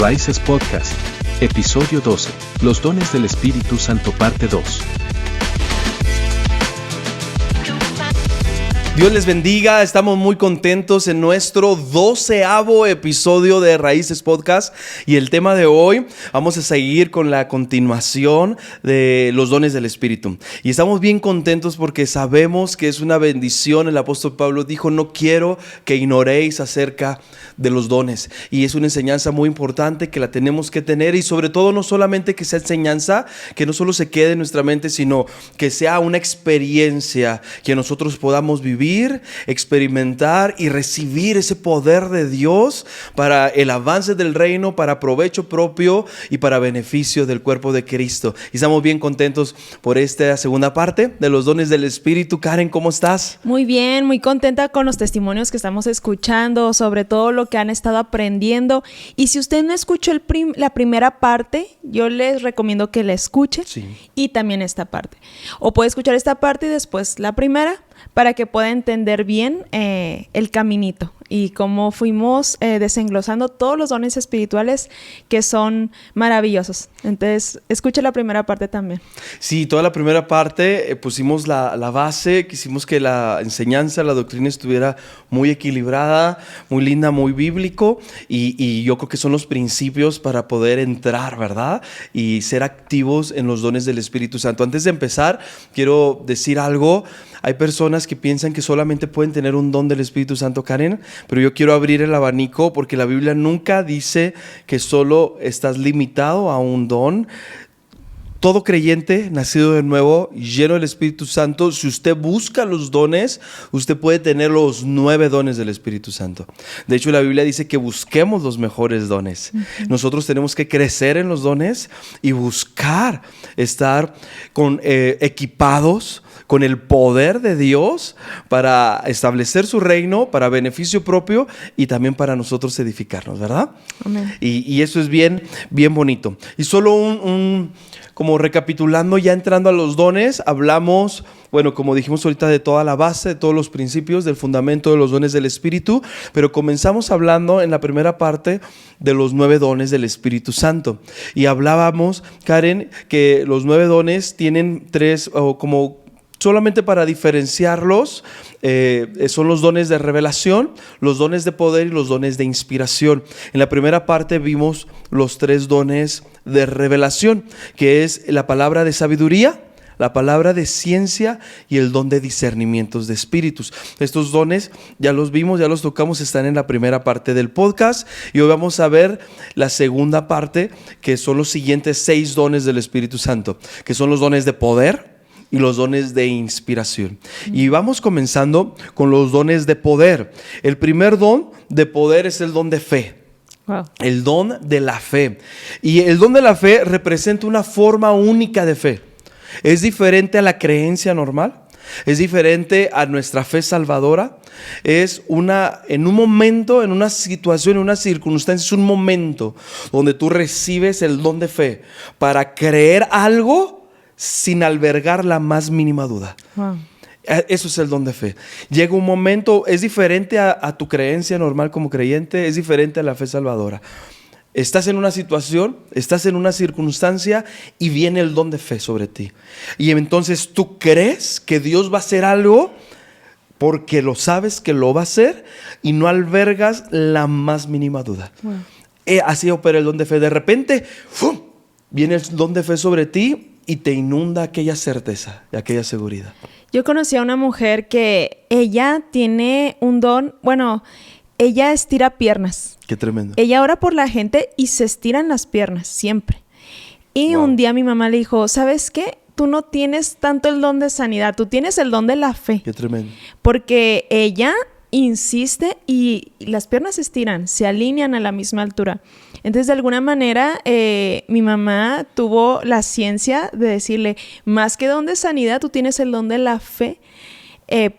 Raíces Podcast, episodio 12, Los dones del Espíritu Santo, parte 2. Dios les bendiga, estamos muy contentos en nuestro 12º episodio de Raíces Podcast y el tema de hoy vamos a seguir con la continuación de los dones del Espíritu y estamos bien contentos porque sabemos que es una bendición. El apóstol Pablo dijo: no quiero que ignoréis acerca de los dones, y es una enseñanza muy importante que la tenemos que tener, y sobre todo no solamente que sea enseñanza, que no solo se quede en nuestra mente, sino que sea una experiencia que nosotros podamos vivir, experimentar y recibir ese poder de Dios para el avance del reino, para provecho propio y para beneficio del cuerpo de Cristo. Y estamos bien contentos por esta segunda parte de los dones del Espíritu. Karen, ¿cómo estás? Muy bien, muy contenta con los testimonios que estamos escuchando, sobre todo lo que han estado aprendiendo. Y si usted no escuchó la primera parte, yo les recomiendo que la escuche, sí, y también esta parte. O puede escuchar esta parte y después la primera, para que pueda entender bien el caminito y cómo fuimos desenglosando todos los dones espirituales que son maravillosos. Entonces, escuche la primera parte también. Sí, toda la primera parte pusimos la base, quisimos que la enseñanza, la doctrina estuviera muy equilibrada, muy linda, muy bíblico, y yo creo que son los principios para poder entrar, ¿verdad? Y ser activos en los dones del Espíritu Santo. Antes de empezar, quiero decir algo. Hay personas que piensan que solamente pueden tener un don del Espíritu Santo, Karen, pero yo quiero abrir el abanico porque la Biblia nunca dice que solo estás limitado a un don. Todo creyente nacido de nuevo, lleno del Espíritu Santo, si usted busca los dones, usted puede tener los 9 dones del Espíritu Santo. De hecho, la Biblia dice que busquemos los mejores dones. Uh-huh. Nosotros tenemos que crecer en los dones y buscar estar equipados con el poder de Dios para establecer su reino, para beneficio propio y también para nosotros edificarnos, ¿verdad? Amén. Y eso es bien, bien bonito. Y solo como recapitulando, ya entrando a los dones, hablamos, bueno, como dijimos ahorita, de toda la base, de todos los principios, del fundamento de los dones del Espíritu, pero comenzamos hablando en la primera parte de los 9 dones del Espíritu Santo. Y hablábamos, Karen, que los 9 dones tienen 3, o como solamente para diferenciarlos, son los dones de revelación, los dones de poder y los dones de inspiración. En la primera parte vimos los 3 dones de revelación, que es la palabra de sabiduría, la palabra de ciencia y el don de discernimientos de espíritus. Estos dones ya los vimos, ya los tocamos, están en la primera parte del podcast, y hoy vamos a ver la segunda parte, que son los siguientes 6 dones del Espíritu Santo, que son los dones de poder y los dones de inspiración. Y vamos comenzando con los dones de poder. El primer don de poder es el don de fe. Wow. El don de la fe. Y el don de la fe representa una forma única de fe. Es diferente a la creencia normal. Es diferente a nuestra fe salvadora. Es en un momento, en una situación, en una circunstancia, es un momento donde tú recibes el don de fe para creer algo sin albergar la más mínima duda. Wow. Eso es el don de fe. Llega un momento, es diferente a tu creencia normal como creyente, es diferente a la fe salvadora. Estás en una situación, estás en una circunstancia y viene el don de fe sobre ti. Y entonces tú crees que Dios va a hacer algo porque lo sabes que lo va a hacer y no albergas la más mínima duda. Wow. Así opera el don de fe. De repente, ¡fum!, viene el don de fe sobre ti y te inunda aquella certeza y aquella seguridad. Yo conocí a una mujer que ella tiene un don, ella estira piernas. Qué tremendo. Ella ora por la gente y se estiran las piernas, siempre. Y wow, un día mi mamá le dijo: ¿sabes qué? Tú no tienes tanto el don de sanidad, tú tienes el don de la fe. Qué tremendo. Porque ella insiste y las piernas se estiran, se alinean a la misma altura. Entonces, de alguna manera, mi mamá tuvo la ciencia de decirle: más que don de sanidad, tú tienes el don de la fe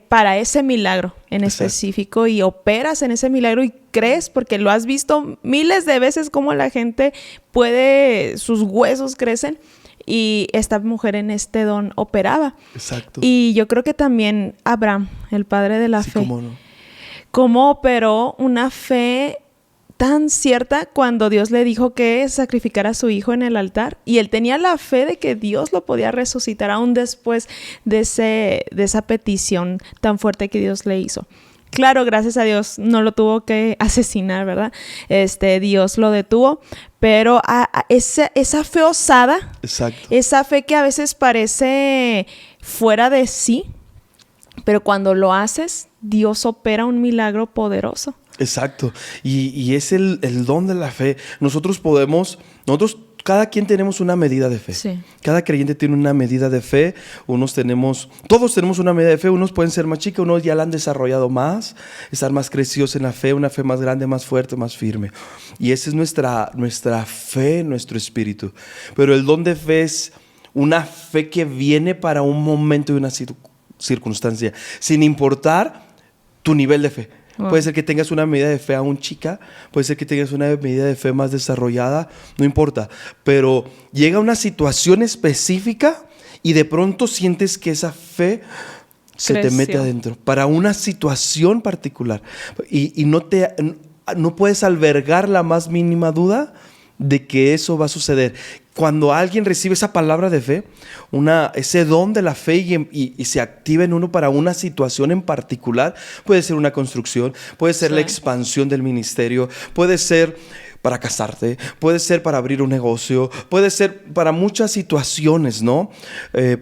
para ese milagro en específico, y operas en ese milagro y crees, porque lo has visto miles de veces cómo la gente sus huesos crecen. Y esta mujer en este don operaba. Exacto. Y yo creo que también Abraham, el padre de la fe, cómo no, cómo operó una fe tan cierta cuando Dios le dijo que sacrificara a su hijo en el altar, y él tenía la fe de que Dios lo podía resucitar aún después de esa petición tan fuerte que Dios le hizo. Claro, gracias a Dios no lo tuvo que asesinar, ¿verdad? Dios lo detuvo, pero esa fe osada, Exacto. esa fe que a veces parece fuera de sí, pero cuando lo haces, Dios opera un milagro poderoso. Exacto. Y es el don de la fe. Nosotros, cada quien tenemos una medida de fe. Sí. Cada creyente tiene una medida de fe. Todos tenemos una medida de fe. Unos pueden ser más chicos, unos ya la han desarrollado más, estar más crecidos en la fe, una fe más grande, más fuerte, más firme. Y esa es nuestra fe, nuestro espíritu. Pero el don de fe es una fe que viene para un momento y una circunstancia, sin importar tu nivel de fe. Wow. Puede ser que tengas una medida de fe aún chica, puede ser que tengas una medida de fe más desarrollada, no importa. Pero llega una situación específica y de pronto sientes que esa fe se te mete adentro para una situación particular. Y no puedes albergar la más mínima duda de que eso va a suceder. Cuando alguien recibe esa palabra de fe, ese don de la fe y se activa en uno para una situación en particular, puede ser una construcción, puede ser la expansión del ministerio, puede ser para casarte, puede ser para abrir un negocio, puede ser para muchas situaciones, ¿no?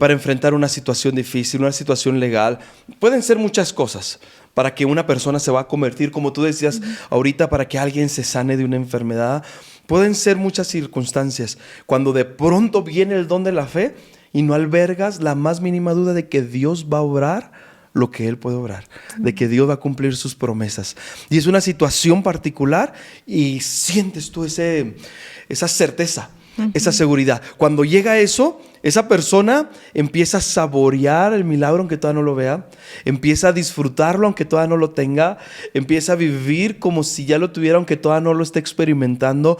Para enfrentar una situación difícil, una situación legal. Pueden ser muchas cosas para que una persona se va a convertir, como tú decías ahorita, para que alguien se sane de una enfermedad. Pueden ser muchas circunstancias. Cuando de pronto viene el don de la fe y no albergas la más mínima duda de que Dios va a obrar lo que Él puede obrar, de que Dios va a cumplir sus promesas. Y es una situación particular y sientes tú esa certeza, esa seguridad. Cuando llega eso, esa persona empieza a saborear el milagro aunque todavía no lo vea, empieza a disfrutarlo aunque todavía no lo tenga, empieza a vivir como si ya lo tuviera aunque todavía no lo esté experimentando.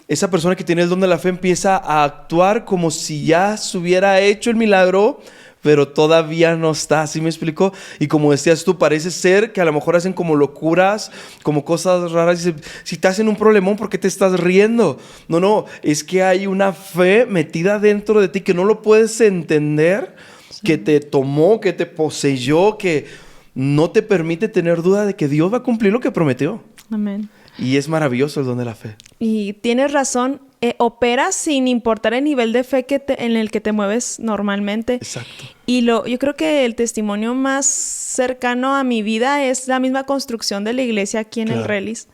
Esa persona que tiene el don de la fe empieza a actuar como si ya se hubiera hecho el milagro, pero todavía no está, ¿sí me explico? Y como decías tú, parece ser que a lo mejor hacen como locuras, como cosas raras. Si te hacen un problemón, ¿por qué te estás riendo? No, es que hay una fe metida dentro de ti que no lo puedes entender, que te tomó, que te poseyó, que no te permite tener duda de que Dios va a cumplir lo que prometió. Amén. Y es maravilloso el don de la fe. Y tienes razón, opera sin importar el nivel de fe en el que te mueves normalmente. Exacto. Y yo creo que el testimonio más cercano a mi vida es la misma construcción de la iglesia aquí en el Relis.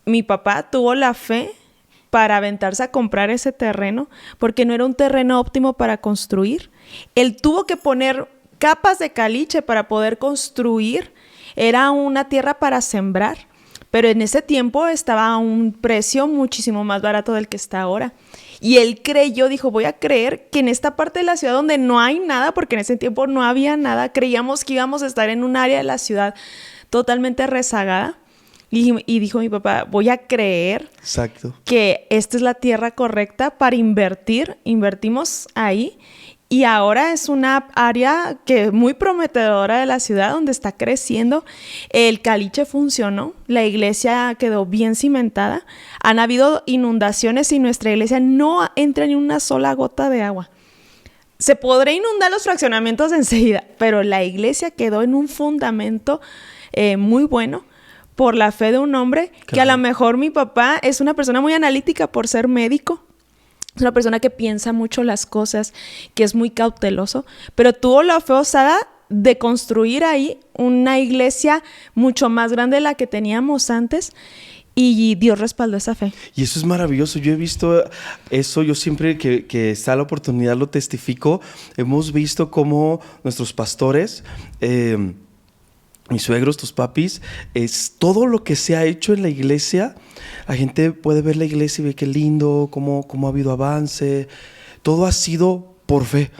Mi papá tuvo la fe para aventarse a comprar ese terreno porque no era un terreno óptimo para construir. Él tuvo que poner capas de caliche para poder construir. Era una tierra para sembrar. Pero en ese tiempo estaba a un precio muchísimo más barato del que está ahora. Y él dijo, voy a creer que en esta parte de la ciudad donde no hay nada, porque en ese tiempo no había nada, creíamos que íbamos a estar en un área de la ciudad totalmente rezagada. Y dijo mi papá, voy a creer que esta es la tierra correcta para invertir. Invertimos ahí. Y ahora es una área muy prometedora de la ciudad donde está creciendo. El caliche funcionó, la iglesia quedó bien cimentada. Han habido inundaciones y nuestra iglesia no entra ni una sola gota de agua. Se podrá inundar los fraccionamientos enseguida, pero la iglesia quedó en un fundamento muy bueno por la fe de un hombre que a lo mejor mi papá es una persona muy analítica por ser médico. Es una persona que piensa mucho las cosas, que es muy cauteloso, pero tuvo la fe osada de construir ahí una iglesia mucho más grande de la que teníamos antes y Dios respaldó esa fe. Y eso es maravilloso. Yo he visto eso, yo siempre que está la oportunidad lo testifico. Hemos visto cómo nuestros pastores, mis suegros, tus papis, es todo lo que se ha hecho en la iglesia. La gente puede ver la iglesia y ve qué lindo, cómo ha habido avance. Todo ha sido por fe.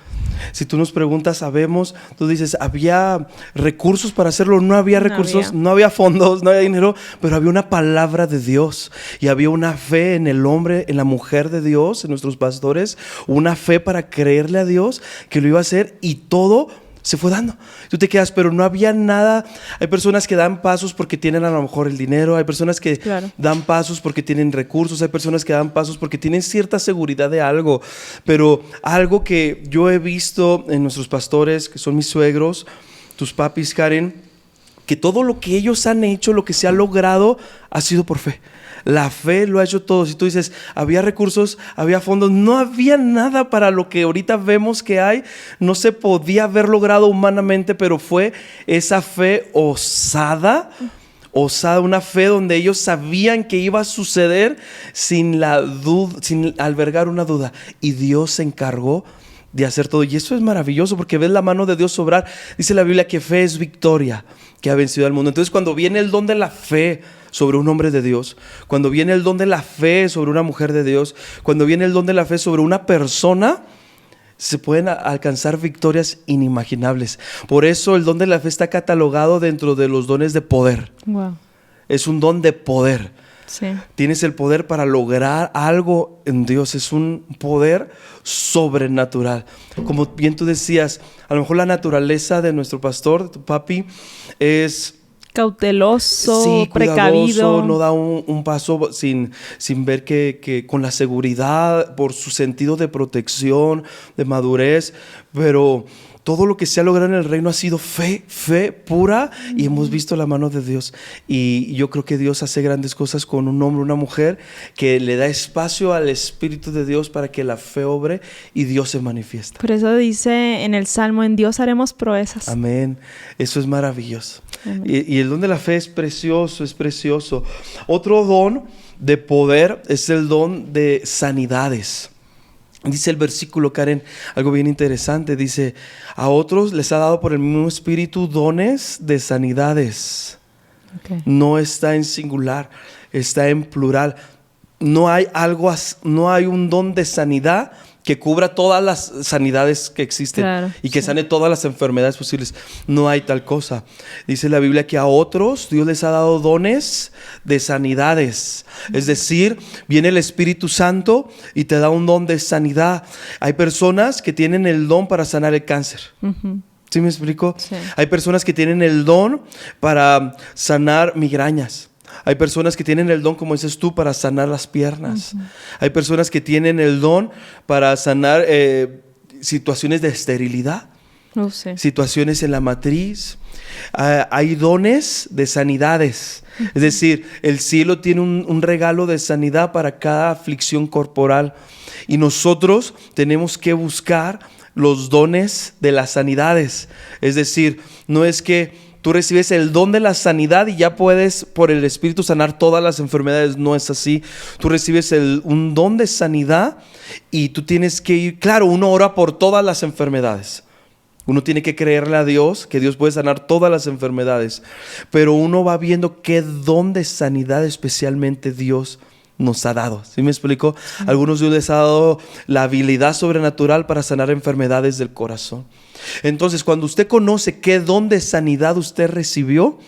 Si tú nos preguntas, sabemos, tú dices, ¿había recursos para hacerlo? No había recursos, no había fondos, no había dinero, pero había una palabra de Dios y había una fe en el hombre, en la mujer de Dios, en nuestros pastores, una fe para creerle a Dios que lo iba a hacer y todo se fue dando. Tú te quedas, pero no había nada. Hay personas que dan pasos porque tienen a lo mejor el dinero, hay personas que dan pasos porque tienen recursos, hay personas que dan pasos porque tienen cierta seguridad de algo, pero algo que yo he visto en nuestros pastores, que son mis suegros, tus papis, Karen, que todo lo que ellos han hecho, lo que se ha logrado, ha sido por fe. La fe lo ha hecho todo. Si tú dices, había recursos, había fondos, no había nada para lo que ahorita vemos que hay. No se podía haber logrado humanamente, pero fue esa fe osada, una fe donde ellos sabían que iba a suceder sin albergar una duda. Y Dios se encargó de hacer todo. Y eso es maravilloso porque ves la mano de Dios obrar. Dice la Biblia que fe es victoria, que ha vencido al mundo. Entonces, cuando viene el don de la fe sobre un hombre de Dios, cuando viene el don de la fe sobre una mujer de Dios, cuando viene el don de la fe sobre una persona, se pueden alcanzar victorias inimaginables. Por eso el don de la fe está catalogado dentro de los dones de poder. Wow. Es un don de poder. Sí. Tienes el poder para lograr algo en Dios. Es un poder sobrenatural. Como bien tú decías, a lo mejor la naturaleza de nuestro pastor, tu papi, es cauteloso, sí, precavido. No da un paso sin ver que con la seguridad, por su sentido de protección, de madurez, pero todo lo que se ha logrado en el reino ha sido fe pura, y hemos visto la mano de Dios. Y yo creo que Dios hace grandes cosas con un hombre, una mujer, que le da espacio al Espíritu de Dios para que la fe obre y Dios se manifiesta. Por eso dice en el Salmo, en Dios haremos proezas. Amén. Eso es maravilloso. Y el don de la fe es precioso, es precioso. Otro don de poder es el don de sanidades. Dice el versículo, Karen, algo bien interesante. Dice, a otros les ha dado por el mismo Espíritu dones de sanidades. Okay. No está en singular, está en plural. No hay un don de sanidad que cubra todas las sanidades que existen, claro, y que sane todas las enfermedades posibles. No hay tal cosa. Dice la Biblia que a otros Dios les ha dado dones de sanidades. Es decir, viene el Espíritu Santo y te da un don de sanidad. Hay personas que tienen el don para sanar el cáncer. ¿Sí me explico? Sí. Hay personas que tienen el don para sanar migrañas. Hay personas que tienen el don, como dices tú, para sanar las piernas. Hay personas que tienen el don para sanar situaciones de esterilidad, situaciones en la matriz. Hay dones de sanidades. Es decir, el cielo tiene un regalo de sanidad para cada aflicción corporal. Y nosotros tenemos que buscar los dones de las sanidades. Es decir, no es que tú recibes el don de la sanidad y ya puedes por el Espíritu sanar todas las enfermedades. No es así. Tú recibes un don de sanidad y tú tienes que ir. Claro, uno ora por todas las enfermedades. Uno tiene que creerle a Dios que Dios puede sanar todas las enfermedades. Pero uno va viendo qué don de sanidad especialmente Dios nos ha dado. ¿Sí me explico? Sí. Algunos Dios les ha dado la habilidad sobrenatural para sanar enfermedades del corazón. Entonces, cuando usted conoce qué don de sanidad usted recibió,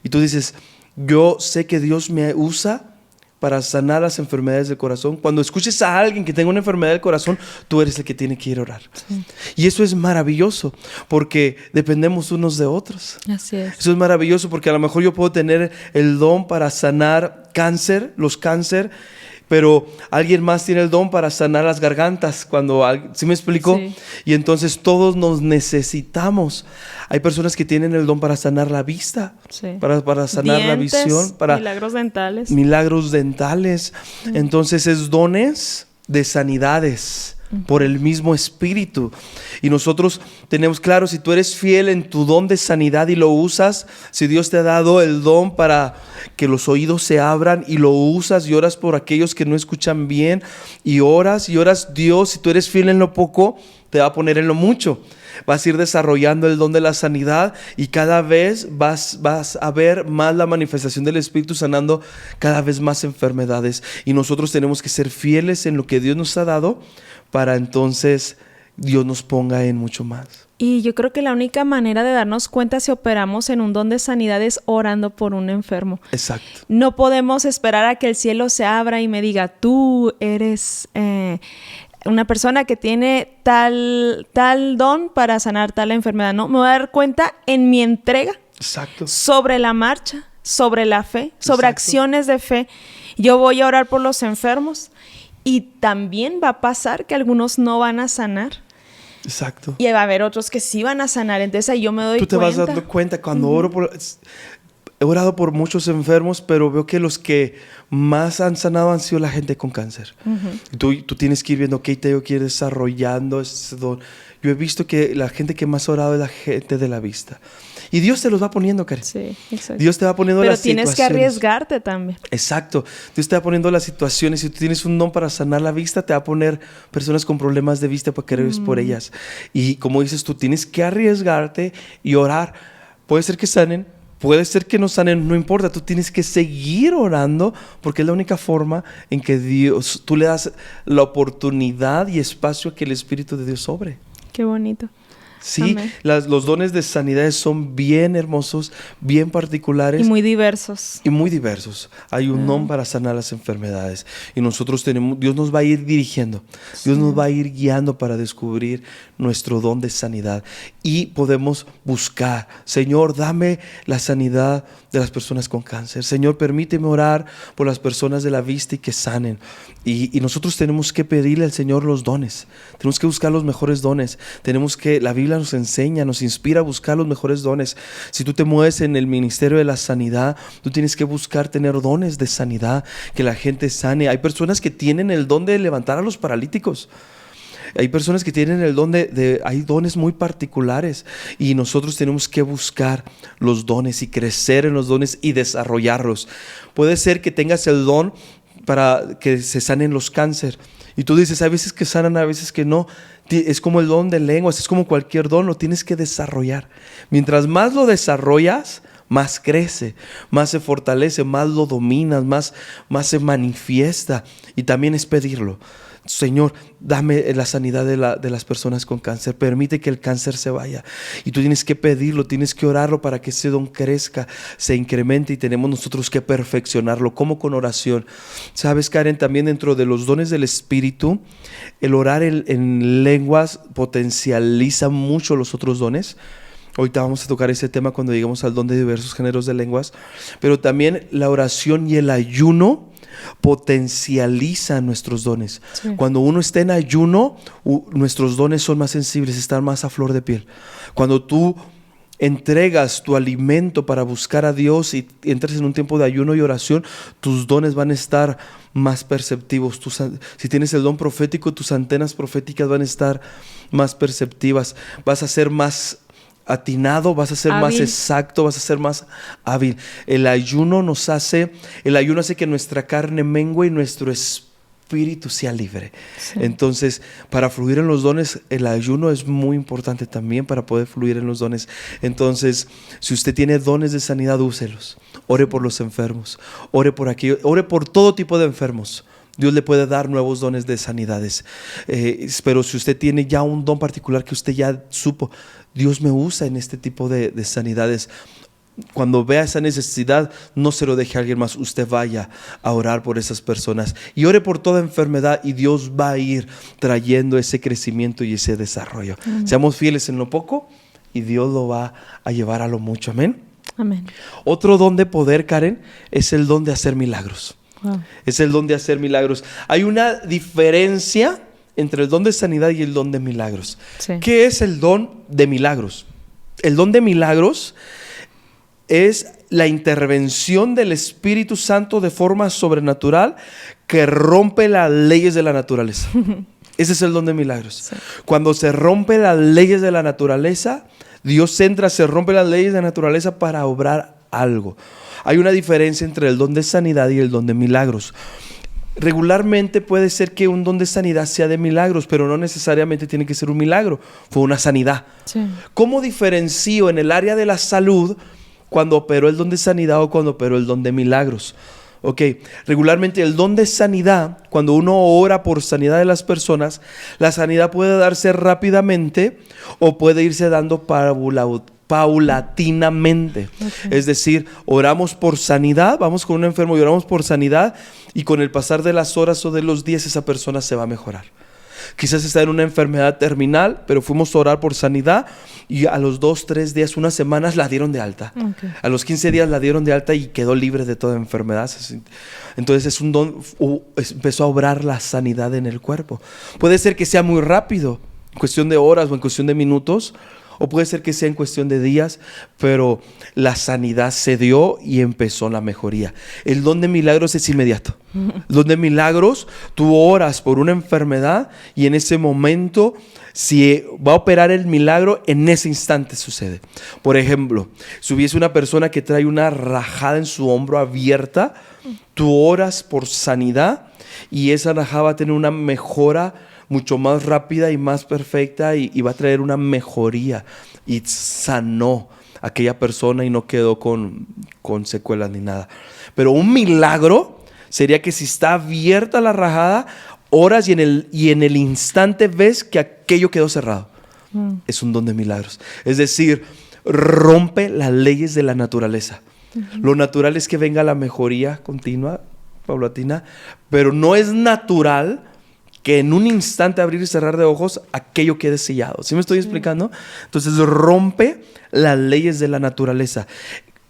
y tú dices, yo sé que Dios me usa para sanar las enfermedades del corazón. Cuando escuches a alguien que tenga una enfermedad del corazón, tú eres el que tiene que ir a orar. Sí. Y eso es maravilloso, porque dependemos unos de otros. Así es. Eso es maravilloso, porque a lo mejor yo puedo tener el don para sanar los cáncer, pero alguien más tiene el don para sanar las gargantas. ¿Sí me explico? Sí. Y entonces todos nos necesitamos. Hay personas que tienen el don para sanar la vista, sí, para sanar dientes, la visión, para milagros dentales. Entonces es dones de sanidades por el mismo Espíritu. Y nosotros tenemos claro, si tú eres fiel en tu don de sanidad y lo usas, si Dios te ha dado el don para que los oídos se abran y lo usas y oras por aquellos que no escuchan bien y oras, Dios, si tú eres fiel en lo poco, te va a poner en lo mucho. Vas a ir desarrollando el don de la sanidad y cada vez vas a ver más la manifestación del Espíritu sanando cada vez más enfermedades. Y nosotros tenemos que ser fieles en lo que Dios nos ha dado para entonces Dios nos ponga en mucho más. Y yo creo que la única manera de darnos cuenta si operamos en un don de sanidad es orando por un enfermo. Exacto. No podemos esperar a que el cielo se abra y me diga, tú eres una persona que tiene tal don para sanar tal enfermedad, ¿no? Me voy a dar cuenta en mi entrega. Exacto. Sobre la marcha, sobre la fe, sobre acciones de fe. Yo voy a orar por los enfermos y también va a pasar que algunos no van a sanar. Exacto. Y va a haber otros que sí van a sanar. Entonces ahí yo me doy cuenta. Tú te vas dando cuenta cuando oro he orado por muchos enfermos, pero veo que los que más han sanado han sido la gente con cáncer. Tú tienes que ir viendo, ok, tengo que ir desarrollando ese don. Yo he visto que la gente que más ha orado es la gente de la vista. Y Dios te los va poniendo, Karen. Sí, exacto. Dios te va poniendo las situaciones. Pero tienes que arriesgarte también. Exacto. Dios te va poniendo las situaciones. Si tú tienes un don para sanar la vista, te va a poner personas con problemas de vista para que ores por ellas. Y como dices tú, tienes que arriesgarte y orar. Puede ser que sanen, puede ser que no sanen, no importa. Tú tienes que seguir orando porque es la única forma en que tú le das la oportunidad y espacio a que el Espíritu de Dios obre. Qué bonito. Sí, los dones de sanidad son bien hermosos, bien particulares. Y muy diversos. Hay un don para sanar las enfermedades. Y nosotros Dios nos va a ir dirigiendo. Dios nos va a ir guiando para descubrir nuestro don de sanidad. Y podemos buscar, Señor, dame la sanidad de las personas con cáncer. Señor, permíteme orar por las personas de la vista y que sanen. Y nosotros tenemos que pedirle al Señor los dones. Tenemos que buscar los mejores dones. La Biblia nos enseña, nos inspira a buscar los mejores dones. Si tú te mueves en el ministerio de la sanidad, tú tienes que buscar tener dones de sanidad, que la gente sane. Hay personas que tienen el don de levantar a los paralíticos. Hay personas que tienen el don hay dones muy particulares y nosotros tenemos que buscar los dones y crecer en los dones y desarrollarlos. Puede ser que tengas el don para que se sanen los cáncer y tú dices, hay veces que sanan, a veces que no. Es como el don de lenguas, es como cualquier don, lo tienes que desarrollar. Mientras más lo desarrollas, más crece, más se fortalece, más lo dominas, más se manifiesta. Y también es pedirlo. Señor, dame la sanidad de las personas con cáncer. Permite que el cáncer se vaya. Y tú tienes que pedirlo, tienes que orarlo para que ese don crezca, se incremente y tenemos nosotros que perfeccionarlo, como con oración. Sabes, Karen, también dentro de los dones del Espíritu, el orar en lenguas potencializa mucho los otros dones. Ahorita vamos a tocar ese tema cuando lleguemos al don de diversos géneros de lenguas. Pero también la oración y el ayuno potencializa nuestros dones. Sí. Cuando uno está en ayuno, nuestros dones son más sensibles, están más a flor de piel. Cuando tú entregas tu alimento para buscar a Dios y entras en un tiempo de ayuno y oración, tus dones van a estar más perceptivos. Si tienes el don profético, tus antenas proféticas van a estar más perceptivas. Vas a ser más atinado, vas a ser más exacto, vas a ser más hábil. El ayuno hace que nuestra carne mengue y nuestro espíritu sea libre. Sí. Entonces, para fluir en los dones, el ayuno es muy importante también para poder fluir en los dones. Entonces, si usted tiene dones de sanidad, úselos. Ore por los enfermos, ore por aquello, ore por todo tipo de enfermos. Dios le puede dar nuevos dones de sanidades. Pero si usted tiene ya un don particular que usted ya supo, Dios me usa en este tipo de sanidades. Cuando vea esa necesidad, no se lo deje a alguien más. Usted vaya a orar por esas personas y ore por toda enfermedad y Dios va a ir trayendo ese crecimiento y ese desarrollo. Seamos fieles en lo poco y Dios lo va a llevar a lo mucho. Amén. Amén. Otro don de poder, Karen, es el don de hacer milagros. Wow. Es el don de hacer milagros. Hay una diferencia entre el don de sanidad y el don de milagros. Sí. ¿Qué es el don de milagros? El don de milagros es la intervención del Espíritu Santo de forma sobrenatural que rompe las leyes de la naturaleza. Ese es el don de milagros. Sí. Cuando se rompen las leyes de la naturaleza, Dios entra, se rompe las leyes de la naturaleza para obrar algo. Hay una diferencia entre el don de sanidad y el don de milagros. Regularmente puede ser que un don de sanidad sea de milagros, pero no necesariamente tiene que ser un milagro. Fue una sanidad. Sí. ¿Cómo diferencio en el área de la salud cuando operó el don de sanidad o cuando operó el don de milagros? Ok, regularmente el don de sanidad, cuando uno ora por sanidad de las personas, la sanidad puede darse rápidamente o puede irse dando paulatinamente. Okay. Es decir, oramos por sanidad, vamos con un enfermo y oramos por sanidad y con el pasar de las horas o de los días esa persona se va a mejorar. Quizás está en una enfermedad terminal, pero fuimos a orar por sanidad y a los 2, 3 días, unas semanas la dieron de alta. Okay. A los 15 días la dieron de alta y quedó libre de toda enfermedad. Entonces es un don, empezó a obrar la sanidad en el cuerpo. Puede ser que sea muy rápido, en cuestión de horas o en cuestión de minutos, o puede ser que sea en cuestión de días, pero la sanidad se dio y empezó la mejoría. El don de milagros es inmediato. El don de milagros, tú oras por una enfermedad y en ese momento, si va a operar el milagro, en ese instante sucede. Por ejemplo, si hubiese una persona que trae una rajada en su hombro abierta, tú oras por sanidad y esa rajada va a tener una mejora mucho más rápida y más perfecta y va a traer una mejoría, y sanó a aquella persona y no quedó con secuelas ni nada. Pero un milagro sería que si está abierta la rajada, oras y en el instante ves que aquello quedó cerrado. Es un don de milagros. Es decir, rompe las leyes de la naturaleza. Lo natural es que venga la mejoría continua, paulatina, pero no es natural que en un instante abrir y cerrar de ojos aquello quede sellado. ¿Sí me estoy explicando? Entonces rompe las leyes de la naturaleza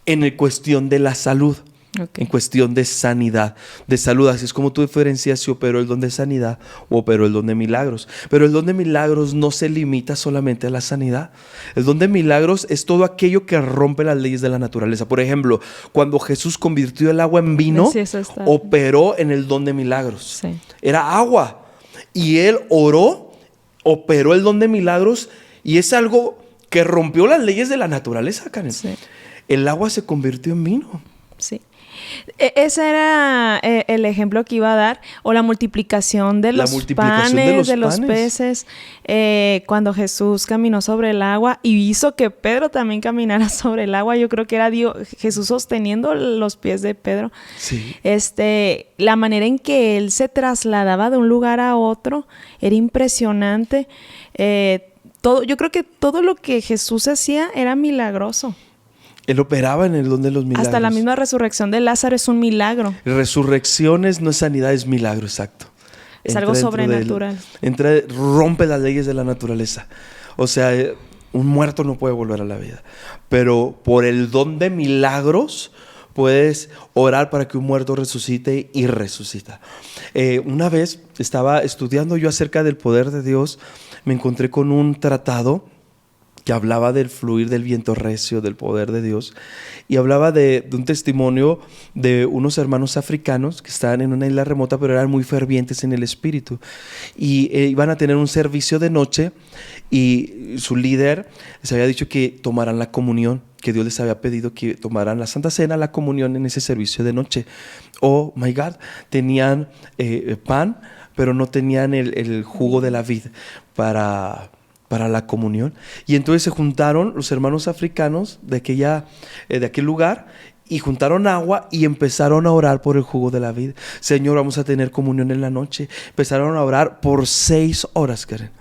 en cuestión de la salud. Okay. En cuestión de sanidad, de salud. Así es como tú diferencias si operó el don de sanidad o operó el don de milagros. Pero el don de milagros no se limita solamente a la sanidad. El don de milagros es todo aquello que rompe las leyes de la naturaleza. Por ejemplo, cuando Jesús convirtió el agua en vino, sí, operó en el don de milagros. Sí. Era agua. Y él oró, operó el don de milagros, y es algo que rompió las leyes de la naturaleza, Karen. Sí. El agua se convirtió en vino. Sí. Ese era el ejemplo que iba a dar, o la multiplicación de los panes, de los peces, cuando Jesús caminó sobre el agua y hizo que Pedro también caminara sobre el agua. Yo creo que era Jesús sosteniendo los pies de Pedro. Sí. La manera en que él se trasladaba de un lugar a otro era impresionante. Yo creo que todo lo que Jesús hacía era milagroso. Él operaba en el don de los milagros. Hasta la misma resurrección de Lázaro es un milagro. Resurrecciones no es sanidad, es milagro, exacto. Es algo sobrenatural. Rompe las leyes de la naturaleza. O sea, un muerto no puede volver a la vida. Pero por el don de milagros puedes orar para que un muerto resucite y resucita. Una vez estaba estudiando yo acerca del poder de Dios. Me encontré con un tratado que hablaba del fluir del viento recio, del poder de Dios, y hablaba de un testimonio de unos hermanos africanos que estaban en una isla remota, pero eran muy fervientes en el espíritu, y iban a tener un servicio de noche, y su líder les había dicho que tomaran la comunión, que Dios les había pedido que tomaran la Santa Cena, la comunión en ese servicio de noche. Oh my God, tenían pan, pero no tenían el jugo de la vid para la comunión. Y entonces se juntaron los hermanos africanos de aquel lugar, y juntaron agua y empezaron a orar por el jugo de la vid. Señor, vamos a tener comunión en la noche. Empezaron a orar por 6 horas, Karen.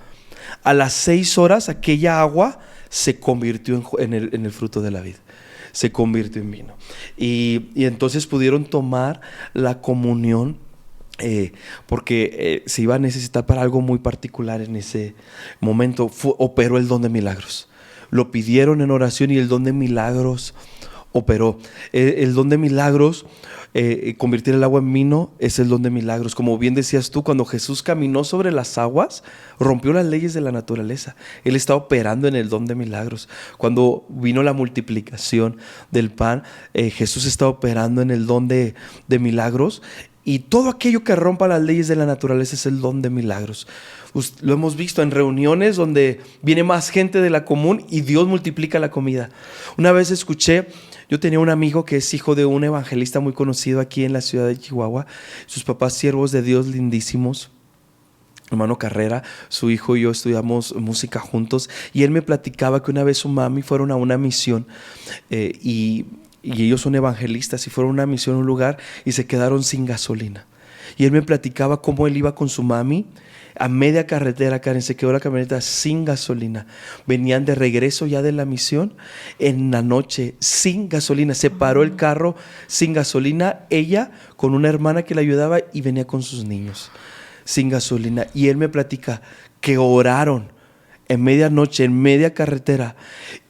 A las 6 horas aquella agua se convirtió en el fruto de la vid. Se convirtió en vino. Y entonces pudieron tomar la comunión, porque se iba a necesitar para algo muy particular en ese momento. Operó el don de milagros. Lo pidieron en oración y el don de milagros operó. El don de milagros, convertir el agua en vino, es el don de milagros. Como bien decías tú, cuando Jesús caminó sobre las aguas, rompió las leyes de la naturaleza. Él está operando en el don de milagros. Cuando vino la multiplicación del pan, Jesús está operando en el don de milagros. Y todo aquello que rompa las leyes de la naturaleza es el don de milagros. Lo hemos visto en reuniones donde viene más gente de la común y Dios multiplica la comida. Una vez escuché, yo tenía un amigo que es hijo de un evangelista muy conocido aquí en la ciudad de Chihuahua. Sus papás, siervos de Dios lindísimos. Hermano Carrera, su hijo y yo estudiamos música juntos. Y él me platicaba que una vez su mami fueron a una misión y ellos son evangelistas y fueron a una misión a un lugar y se quedaron sin gasolina. Y él me platicaba cómo él iba con su mami a media carretera, Karen, se quedó la camioneta sin gasolina. Venían de regreso ya de la misión en la noche sin gasolina. Se paró el carro sin gasolina, ella con una hermana que la ayudaba y venía con sus niños. sin gasolina. Y él me platica que oraron en medianoche, en media carretera,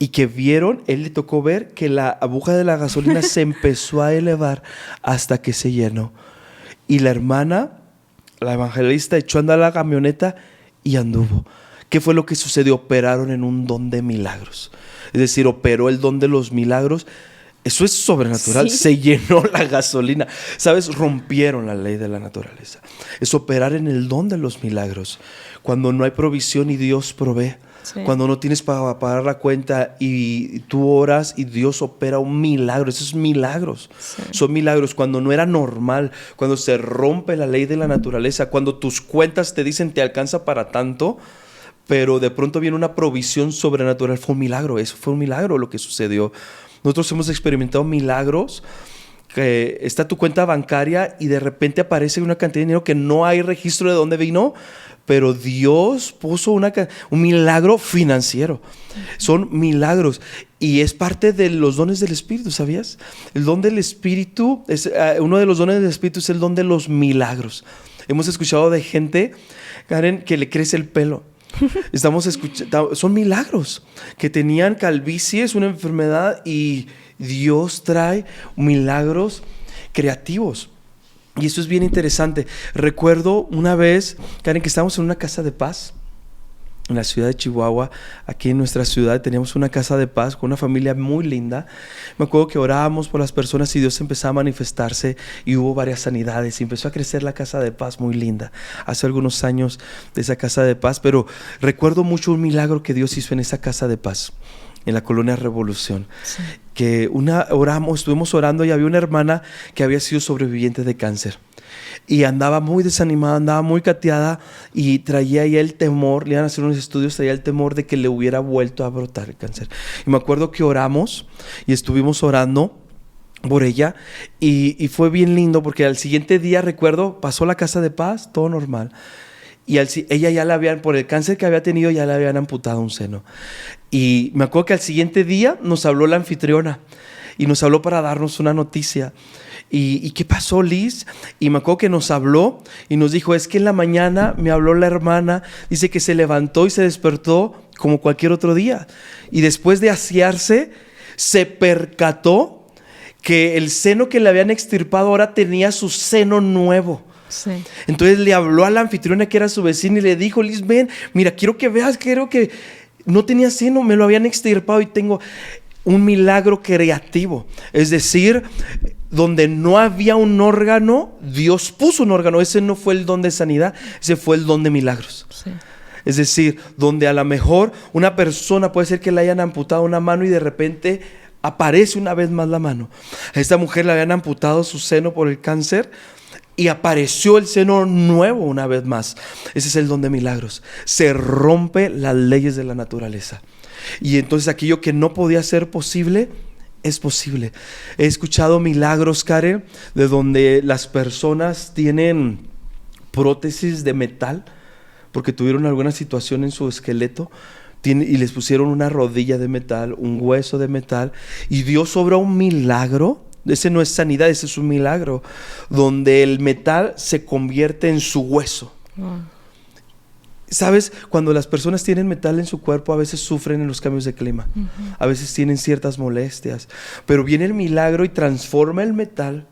y que vieron, él le tocó ver que la aguja de la gasolina se empezó a elevar hasta que se llenó. Y la hermana, la evangelista, echó a andar la camioneta y anduvo. ¿Qué fue lo que sucedió? Operaron en un don de milagros. Es decir, operó el don de los milagros. Eso es sobrenatural. Sí. Se llenó la gasolina. ¿Sabes? Rompieron la ley de la naturaleza. Es operar en el don de los milagros. Cuando no hay provisión y Dios provee. Sí. Cuando no tienes para pagar la cuenta y tú oras y Dios opera un milagro. Esos milagros. Sí. Son milagros. Cuando no era normal. Cuando se rompe la ley de la naturaleza. Cuando tus cuentas te dicen te alcanza para tanto, pero de pronto viene una provisión sobrenatural. Fue un milagro. Eso fue un milagro lo que sucedió. Nosotros hemos experimentado milagros, que está tu cuenta bancaria y de repente aparece una cantidad de dinero que no hay registro de dónde vino, pero Dios puso un milagro financiero. Son milagros y es parte de los dones del Espíritu, ¿sabías? El don del Espíritu, uno de los dones del Espíritu es el don de los milagros. Hemos escuchado de gente, Karen, que le crece el pelo. Estamos escuchando, son milagros, que tenían calvicie, es una enfermedad y Dios trae milagros creativos. Y eso es bien interesante. Recuerdo una vez, Karen, que estábamos en una casa de paz en la ciudad de Chihuahua. Aquí en nuestra ciudad teníamos una casa de paz con una familia muy linda. Me acuerdo que orábamos por las personas y Dios empezaba a manifestarse y hubo varias sanidades y empezó a crecer la casa de paz muy linda. Hace algunos años de esa casa de paz, pero recuerdo mucho un milagro que Dios hizo en esa casa de paz, en la colonia Revolución. Sí. Que estuvimos orando y había una hermana que había sido sobreviviente de cáncer. Y andaba muy desanimada, andaba muy cateada y traía ya el temor, le iban a hacer unos estudios, traía el temor de que le hubiera vuelto a brotar el cáncer. Y me acuerdo que oramos y estuvimos orando por ella y fue bien lindo porque al siguiente día, recuerdo, pasó la casa de paz, todo normal. Y ella ya la habían, por el cáncer que había tenido, ya le habían amputado un seno. Y me acuerdo que al siguiente día nos habló la anfitriona y nos habló para darnos una noticia. ¿Y qué pasó, Liz? Y me acuerdo que nos habló y nos dijo, es que en la mañana me habló la hermana, dice que se levantó y se despertó como cualquier otro día. Y después de asearse, se percató que el seno que le habían extirpado ahora tenía su seno nuevo. Sí. Entonces le habló a la anfitriona que era su vecina y le dijo, Liz, ven, mira, quiero que veas, quiero que no tenía seno, me lo habían extirpado y tengo un milagro creativo. Es decir, donde no había un órgano, Dios puso un órgano. Ese no fue el don de sanidad, ese fue el don de milagros. Sí. Es decir, donde a lo mejor una persona puede ser que le hayan amputado una mano y de repente aparece una vez más la mano. A esta mujer le habían amputado su seno por el cáncer y apareció el seno nuevo una vez más. Ese es el don de milagros. Se rompe las leyes de la naturaleza. Y entonces aquello que no podía ser posible, es posible. He escuchado milagros, Karen, de donde las personas tienen prótesis de metal porque tuvieron alguna situación en su esqueleto y les pusieron una rodilla de metal, un hueso de metal, y Dios obra un milagro. Ese no es sanidad, ese es un milagro, donde el metal se convierte en su hueso. ¿Sabes? Cuando las personas tienen metal en su cuerpo, a veces sufren en los cambios de clima. A veces tienen ciertas molestias. Pero viene el milagro y transforma el metal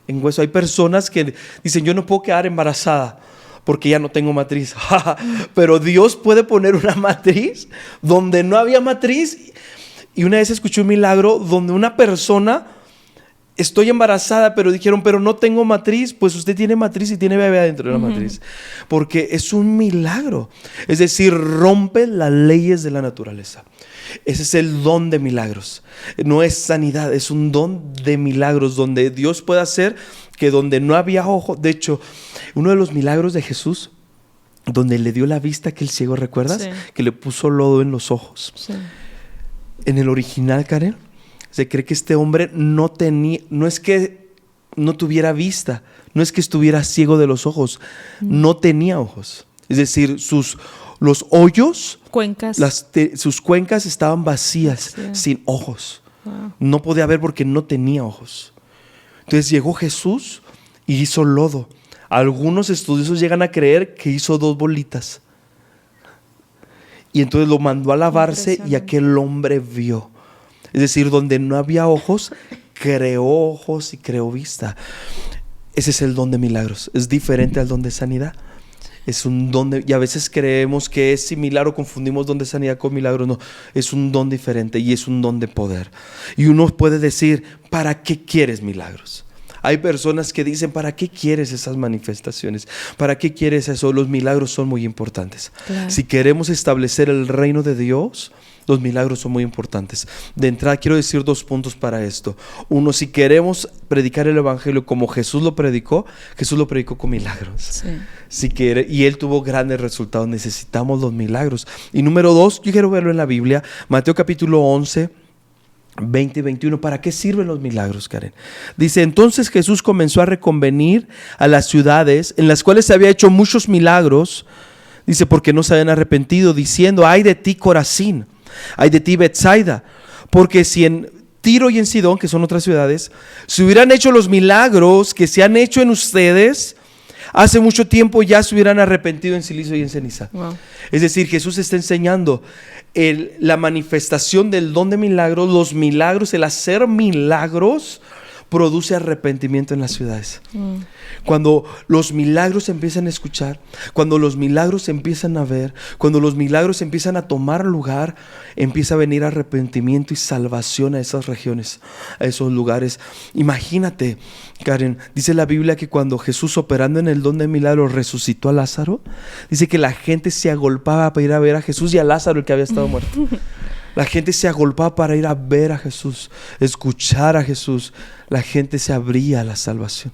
en hueso. Hay personas que dicen, yo no puedo quedar embarazada porque ya no tengo matriz. Pero Dios puede poner una matriz donde no había matriz. Y una vez escuché un milagro donde una persona... Estoy embarazada, pero dijeron, pero no tengo matriz. Pues usted tiene matriz y tiene bebé adentro de la matriz. Porque es un milagro. Es decir, rompe las leyes de la naturaleza. Ese es el don de milagros. No es sanidad, es un don de milagros donde Dios puede hacer que donde no había ojo. De hecho, uno de los milagros de Jesús, donde le dio la vista a aquel ciego, ¿recuerdas? Sí. Que le puso lodo en los ojos. Sí. En el original, Karen, se cree que este hombre no es que no tuviera vista, no es que estuviera ciego de los ojos, no tenía ojos. Es decir, los hoyos, sus cuencas estaban vacías, sin ojos. Wow. No podía ver porque no tenía ojos. Entonces llegó Jesús y hizo lodo Algunos estudiosos llegan a creer que hizo 2 bolitas. Y entonces lo mandó a lavarse y aquel hombre vio. Es decir, donde no había ojos, creó ojos y creó vista. Ese es el don de milagros. Es diferente al don de sanidad. Es un don y a veces creemos que es similar o confundimos don de sanidad con milagros. No, es un don diferente y es un don de poder. Y uno puede decir, ¿para qué quieres milagros? Hay personas que dicen, ¿para qué quieres esas manifestaciones? ¿Para qué quieres eso? Los milagros son muy importantes. Claro. Si queremos establecer el reino de Dios, los milagros son muy importantes. De entrada quiero decir 2 puntos para esto. Uno, si queremos predicar el evangelio como Jesús lo predicó con milagros. Sí. Y Él tuvo grandes resultados. Necesitamos los milagros. Y número 2, yo quiero verlo en la Biblia. Mateo capítulo 11, 20 y 21. ¿Para qué sirven los milagros, Karen? Dice, entonces Jesús comenzó a reconvenir a las ciudades en las cuales se había hecho muchos milagros. Dice, porque no se habían arrepentido, diciendo, ay de ti, Corazín. Ay de ti, Betsaida, porque si en Tiro y en Sidón, que son otras ciudades, se hubieran hecho los milagros que se han hecho en ustedes, hace mucho tiempo ya se hubieran arrepentido en silicio y en ceniza. Wow. Es decir, Jesús está enseñando la manifestación del don de milagros, los milagros, el hacer milagros produce arrepentimiento en las ciudades. Cuando los milagros se empiezan a escuchar, cuando los milagros se empiezan a ver, cuando los milagros empiezan a tomar lugar, empieza a venir arrepentimiento y salvación a esas regiones, a esos lugares. Imagínate, Karen, dice la Biblia que cuando Jesús, operando en el don de milagros, resucitó a Lázaro, dice que la gente se agolpaba para ir a ver a Jesús y a Lázaro, el que había estado muerto. La gente se agolpaba para ir a ver a Jesús, escuchar a Jesús. La gente se abría a la salvación,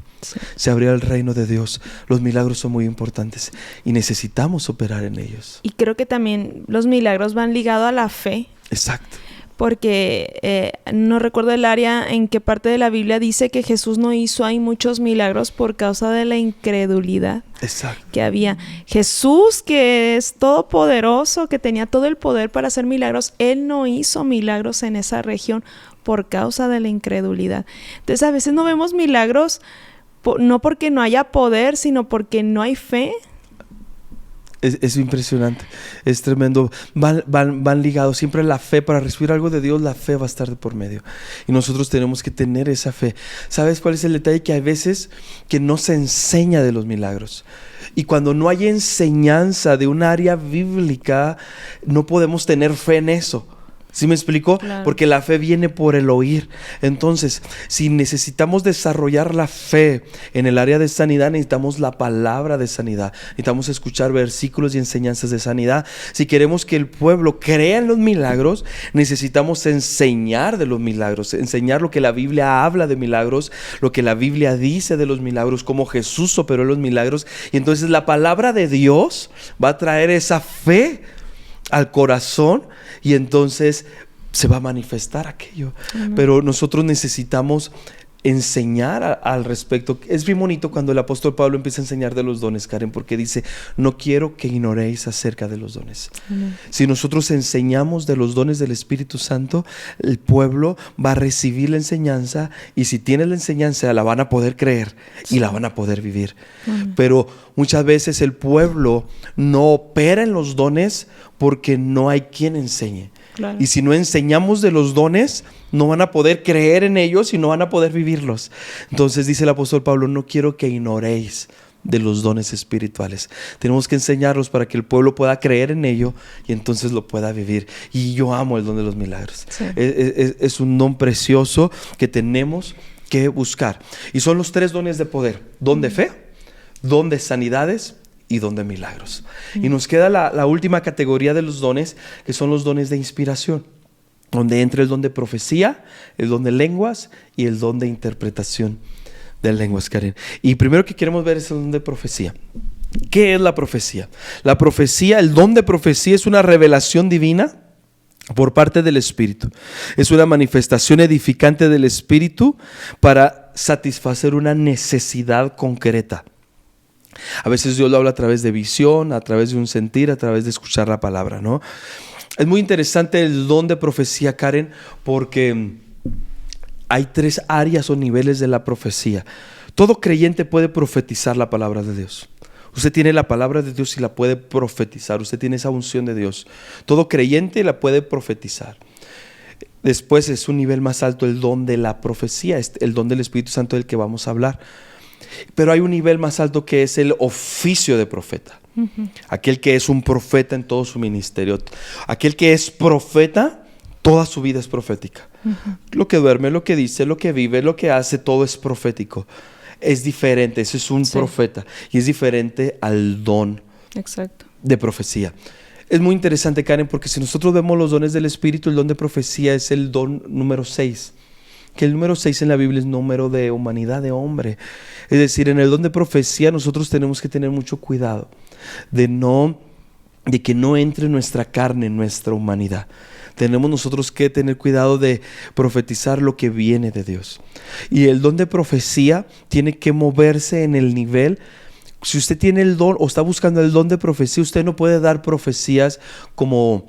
se abría al reino de Dios. Los milagros son muy importantes y necesitamos operar en ellos. Y creo que también los milagros van ligados a la fe. Exacto. Porque no recuerdo el área en qué parte de la Biblia dice que Jesús no hizo ahí muchos milagros por causa de la incredulidad. Exacto. Que había. Jesús, que es todopoderoso, que tenía todo el poder para hacer milagros, Él no hizo milagros en esa región por causa de la incredulidad. Entonces a veces no vemos milagros no porque no haya poder, sino porque no hay fe. Es impresionante, es tremendo. Van ligados. Siempre la fe, para recibir algo de Dios, la fe va a estar de por medio. Y nosotros tenemos que tener esa fe. ¿Sabes cuál es el detalle? Que hay veces que no se enseña de los milagros. Y cuando no hay enseñanza de un área bíblica, no podemos tener fe en eso. ¿Sí me explico? Claro. Porque la fe viene por el oír. Entonces, si necesitamos desarrollar la fe en el área de sanidad, necesitamos la palabra de sanidad. Necesitamos escuchar versículos y enseñanzas de sanidad. Si queremos que el pueblo crea en los milagros, necesitamos enseñar de los milagros, enseñar lo que la Biblia habla de milagros, lo que la Biblia dice de los milagros, cómo Jesús operó los milagros. Y entonces la palabra de Dios va a traer esa fe al corazón y entonces se va a manifestar aquello. Pero nosotros necesitamos enseñar al respecto. Es bien bonito cuando el apóstol Pablo empieza a enseñar de los dones, Karen, porque dice, no quiero que ignoréis acerca de los dones. Si nosotros enseñamos de los dones del Espíritu Santo, el pueblo va a recibir la enseñanza, y si tiene la enseñanza la van a poder creer y la van a poder vivir. Pero muchas veces el pueblo no opera en los dones porque no hay quien enseñe. Claro. Y si no enseñamos de los dones, no van a poder creer en ellos y no van a poder vivirlos. Entonces dice el apóstol Pablo, no quiero que ignoréis de los dones espirituales. Tenemos que enseñarlos para que el pueblo pueda creer en ello y entonces lo pueda vivir. Y yo amo el don de los milagros. Sí. Es un don precioso que tenemos que buscar. Y son los 3 dones de poder: don de fe, don de sanidades y don de milagros. Y nos queda la última categoría de los dones, que son los dones de inspiración, donde entra el don de profecía, el don de lenguas y el don de interpretación de lenguas, Karen. Y primero que queremos ver es el don de profecía. ¿Qué es la profecía? La profecía, el don de profecía, es una revelación divina por parte del Espíritu. Es una manifestación edificante del Espíritu para satisfacer una necesidad concreta. A veces Dios lo habla a través de visión, a través de un sentir, a través de escuchar la palabra, ¿no? Es muy interesante el don de profecía, Karen, porque hay 3 áreas o niveles de la profecía. Todo creyente puede profetizar la palabra de Dios. Usted tiene la palabra de Dios y la puede profetizar. Usted tiene esa unción de Dios. Todo creyente la puede profetizar. Después es un nivel más alto el don de la profecía, es el don del Espíritu Santo del que vamos a hablar. Pero hay un nivel más alto que es el oficio de profeta. Aquel que es un profeta en todo su ministerio. Aquel que es profeta, toda su vida es profética. Lo que duerme, lo que dice, lo que vive, lo que hace, todo es profético. Es diferente, ese es un profeta. Y es diferente al don de profecía. Es muy interesante, Karen, porque si nosotros vemos los dones del Espíritu, el don de profecía es el don número 6. Que el número 6 en la Biblia es número de humanidad, de hombre. Es decir, en el don de profecía nosotros tenemos que tener mucho cuidado de que no entre nuestra carne, nuestra humanidad. Tenemos nosotros que tener cuidado de profetizar lo que viene de Dios. Y el don de profecía tiene que moverse en el nivel. Si usted tiene el don o está buscando el don de profecía, usted no puede dar profecías como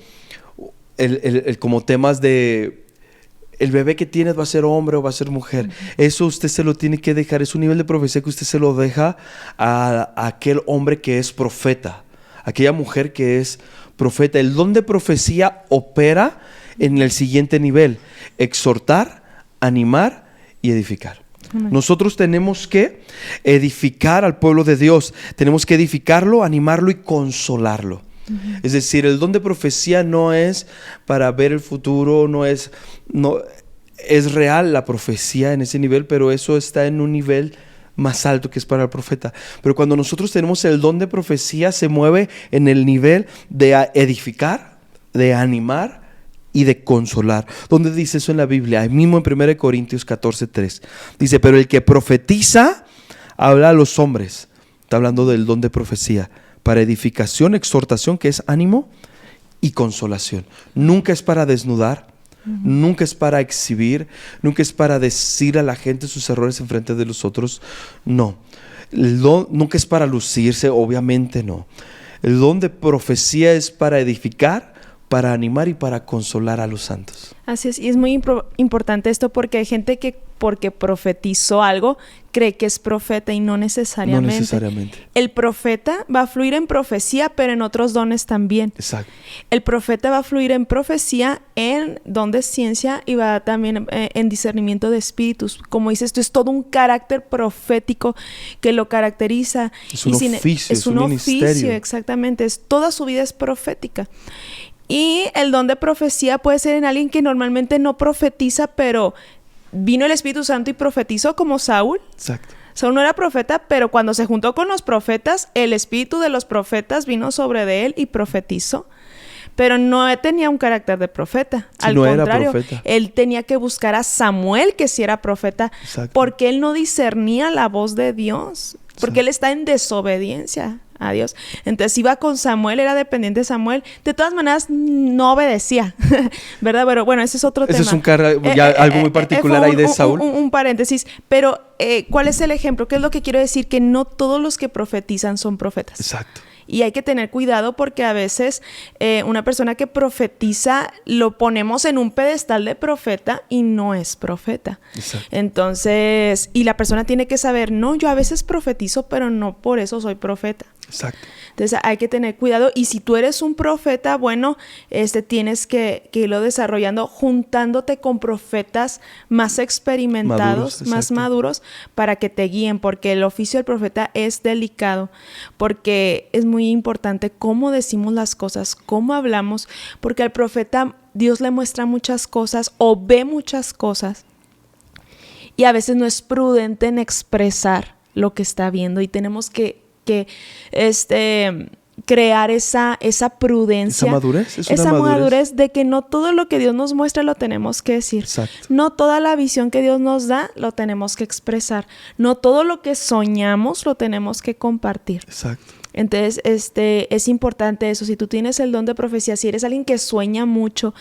como temas de el bebé que tienes va a ser hombre o va a ser mujer. Eso usted se lo tiene que dejar. Es un nivel de profecía que usted se lo deja a aquel hombre que es profeta, aquella mujer que es profeta. El don de profecía opera en el siguiente nivel: exhortar, animar y edificar. Nosotros tenemos que edificar al pueblo de Dios. Tenemos que edificarlo, animarlo y consolarlo. Es decir, el don de profecía no es para ver el futuro, es real la profecía en ese nivel, pero eso está en un nivel más alto que es para el profeta. Pero cuando nosotros tenemos el don de profecía, se mueve en el nivel de edificar, de animar y de consolar. ¿Dónde dice eso en la Biblia? Ahí mismo en 1 Corintios 14:3. Dice, pero el que profetiza habla a los hombres. Está hablando del don de profecía. Para edificación, exhortación, que es ánimo, y consolación. Nunca es para desnudar, nunca es para exhibir, nunca es para decir a la gente sus errores en frente de los otros. No. El don nunca es para lucirse, obviamente no. El don de profecía es para edificar, para animar y para consolar a los santos. Así es, y es muy importante esto porque hay gente que porque profetizó algo cree que es profeta y no necesariamente. No necesariamente. El profeta va a fluir en profecía, pero en otros dones también. Exacto. El profeta va a fluir en profecía, en don de ciencia y va también en discernimiento de espíritus. Como dices, esto es todo un carácter profético que lo caracteriza. Es un oficio, es un ministerio. Oficio, exactamente. Toda su vida es profética. Y el don de profecía puede ser en alguien que normalmente no profetiza, pero vino el Espíritu Santo y profetizó, como Saúl. Exacto. Saúl no era profeta, pero cuando se juntó con los profetas, el espíritu de los profetas vino sobre de él y profetizó. Pero no tenía un carácter de profeta. Sí, al no contrario, era profeta. Él tenía que buscar a Samuel, que sí era profeta. Exacto. Porque él no discernía la voz de Dios. Porque él está en desobediencia a Dios. Entonces iba con Samuel, era dependiente de Samuel. De todas maneras, no obedecía, ¿verdad? Pero bueno, ese es otro tema. Ese es algo muy particular ahí de Saúl. Un paréntesis. Pero, ¿cuál es el ejemplo? ¿Qué es lo que quiero decir? Que no todos los que profetizan son profetas. Exacto. Y hay que tener cuidado porque a veces una persona que profetiza lo ponemos en un pedestal de profeta y no es profeta. Exacto. Entonces, y la persona tiene que saber, no, yo a veces profetizo, pero no por eso soy profeta. Exacto. Entonces hay que tener cuidado y si tú eres un profeta, bueno, tienes que irlo desarrollando juntándote con profetas más experimentados, más maduros para que te guíen, porque el oficio del profeta es delicado, porque es muy importante cómo decimos las cosas, cómo hablamos, porque al profeta Dios le muestra muchas cosas o ve muchas cosas y a veces no es prudente en expresar lo que está viendo y tenemos que crear esa prudencia, esa madurez de que no todo lo que Dios nos muestra lo tenemos que decir. Exacto. No toda la visión que Dios nos da lo tenemos que expresar. No todo lo que soñamos lo tenemos que compartir. Exacto. Entonces, es importante eso. Si tú tienes el don de profecía, si eres alguien que sueña mucho,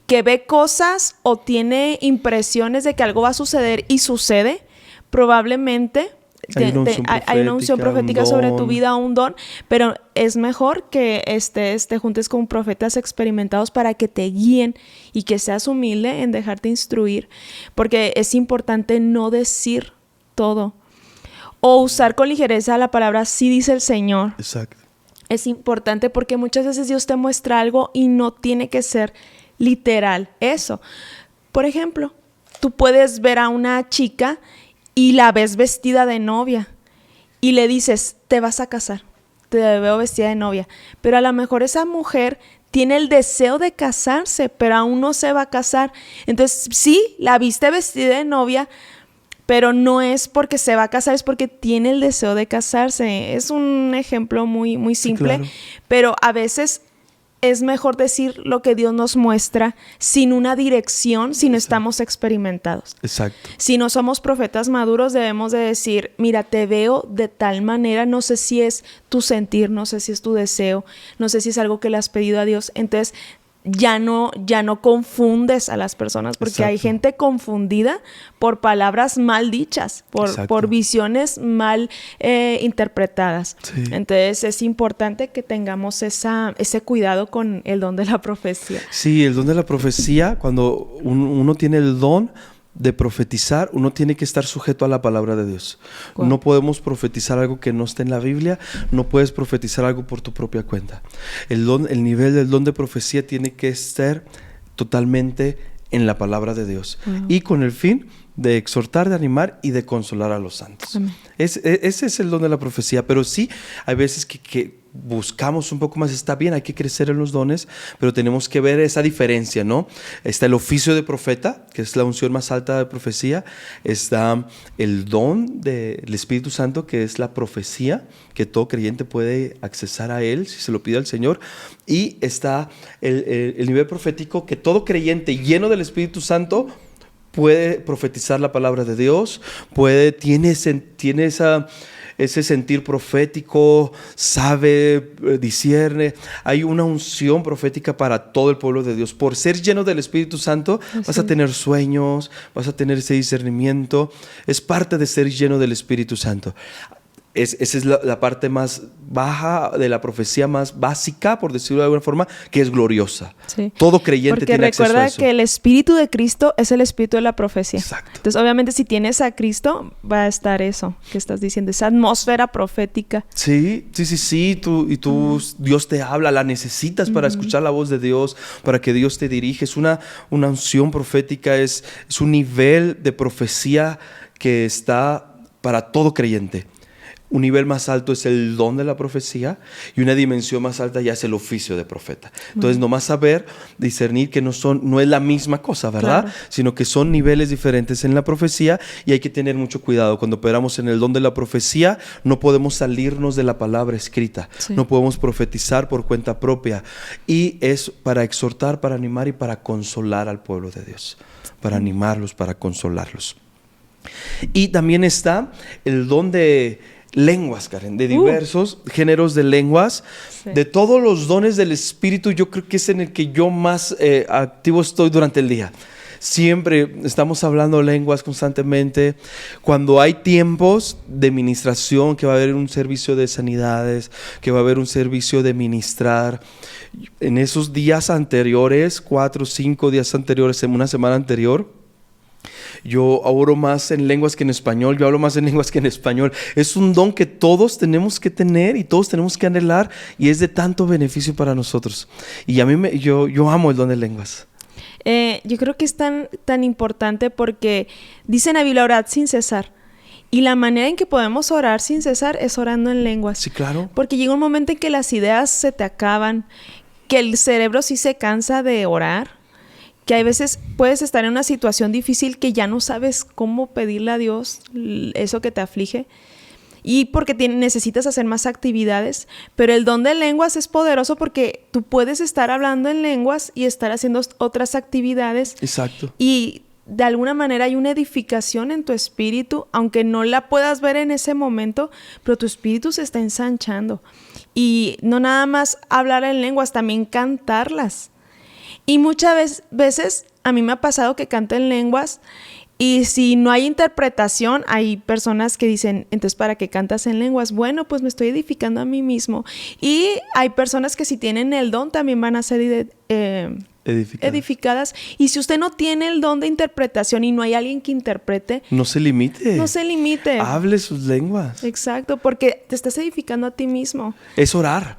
que ve cosas o tiene impresiones de que algo va a suceder y sucede, probablemente Hay una unción profética sobre tu vida, un don, pero es mejor que te juntes con profetas experimentados para que te guíen y que seas humilde en dejarte instruir, porque es importante no decir todo o usar con ligereza la palabra "sí dice el Señor". Exacto. Es importante porque muchas veces Dios te muestra algo y no tiene que ser literal eso. Por ejemplo, tú puedes ver a una chica y la ves vestida de novia y le dices, te vas a casar, te veo vestida de novia, pero a lo mejor esa mujer tiene el deseo de casarse, pero aún no se va a casar. Entonces, sí, la viste vestida de novia, pero no es porque se va a casar, es porque tiene el deseo de casarse. Es un ejemplo muy, muy simple, sí, claro. Pero a veces es mejor decir lo que Dios nos muestra sin una dirección, si no estamos experimentados. Exacto. Si no somos profetas maduros, debemos de decir, mira, te veo de tal manera, no sé si es tu sentir, no sé si es tu deseo, no sé si es algo que le has pedido a Dios. Entonces, ya no confundes a las personas, porque hay gente confundida por palabras mal dichas, por visiones mal interpretadas. Sí. Entonces es importante que tengamos ese cuidado con el don de la profecía. Sí, el don de la profecía, cuando uno tiene el don de profetizar, uno tiene que estar sujeto a la palabra de Dios. Wow. No podemos profetizar algo que no esté en la Biblia, no puedes profetizar algo por tu propia cuenta. El nivel del don de profecía tiene que estar totalmente en la palabra de Dios. Wow. Y con el fin de exhortar, de animar y de consolar a los santos. Ese es el don de la profecía, pero sí, hay veces que buscamos un poco más, está bien, hay que crecer en los dones, pero tenemos que ver esa diferencia, ¿no? Está el oficio de profeta, que es la unción más alta de profecía, está el don del Espíritu Santo, que es la profecía, que todo creyente puede accesar a él si se lo pide al Señor, y está el nivel profético, que todo creyente lleno del Espíritu Santo puede profetizar la palabra de Dios, tiene ese sentir profético, sabe, discierne. Hay una unción profética para todo el pueblo de Dios. Por ser lleno del Espíritu Santo, vas a tener sueños, vas a tener ese discernimiento. Es parte de ser lleno del Espíritu Santo. Esa es la parte más baja de la profecía, más básica, por decirlo de alguna forma, que es gloriosa. Sí. Todo creyente tiene acceso a eso. Porque recuerda que el Espíritu de Cristo es el Espíritu de la profecía. Exacto. Entonces, obviamente, si tienes a Cristo, va a estar eso que estás diciendo, esa atmósfera profética. Sí. Dios te habla, la necesitas para escuchar la voz de Dios, para que Dios te dirige. Es una unción profética, es un nivel de profecía que está para todo creyente. Un nivel más alto es el don de la profecía y una dimensión más alta ya es el oficio de profeta. Entonces, nomás saber, discernir que no es la misma cosa, ¿verdad? Claro. Sino que son niveles diferentes en la profecía y hay que tener mucho cuidado. Cuando operamos en el don de la profecía, no podemos salirnos de la palabra escrita. Sí. No podemos profetizar por cuenta propia. Y es para exhortar, para animar y para consolar al pueblo de Dios. Para animarlos, para consolarlos. Y también está el don de lenguas, Karen, de diversos géneros de lenguas. Sí. De todos los dones del Espíritu, yo creo que es en el que yo más activo estoy durante el día. Siempre estamos hablando lenguas constantemente. Cuando hay tiempos de ministración, que va a haber un servicio de sanidades, que va a haber un servicio de ministrar, en esos días anteriores, 4 o 5 días anteriores, en una semana anterior, yo oro más en lenguas que en español, yo hablo más en lenguas que en español. Es un don que todos tenemos que tener y todos tenemos que anhelar y es de tanto beneficio para nosotros. Y a mí yo amo el don de lenguas. Yo creo que es tan importante porque dice en la Biblia, orad sin cesar. Y la manera en que podemos orar sin cesar es orando en lenguas. Sí, claro. Porque llega un momento en que las ideas se te acaban, que el cerebro sí se cansa de orar, que hay veces puedes estar en una situación difícil que ya no sabes cómo pedirle a Dios eso que te aflige y porque necesitas hacer más actividades, pero el don de lenguas es poderoso porque tú puedes estar hablando en lenguas y estar haciendo otras actividades. Exacto. Y de alguna manera hay una edificación en tu espíritu, aunque no la puedas ver en ese momento, pero tu espíritu se está ensanchando. Y no nada más hablar en lenguas, también cantarlas. Y muchas veces a mí me ha pasado que canto en lenguas Y si no hay interpretación, hay personas que dicen, entonces, ¿para qué cantas en lenguas? Bueno, pues me estoy edificando a mí mismo. Y hay personas que si tienen el don también van a ser edificadas. Y si usted no tiene el don de interpretación y no hay alguien que interprete, no se limite. No se limite. Hable sus lenguas. Exacto, porque te estás edificando a ti mismo. Es orar.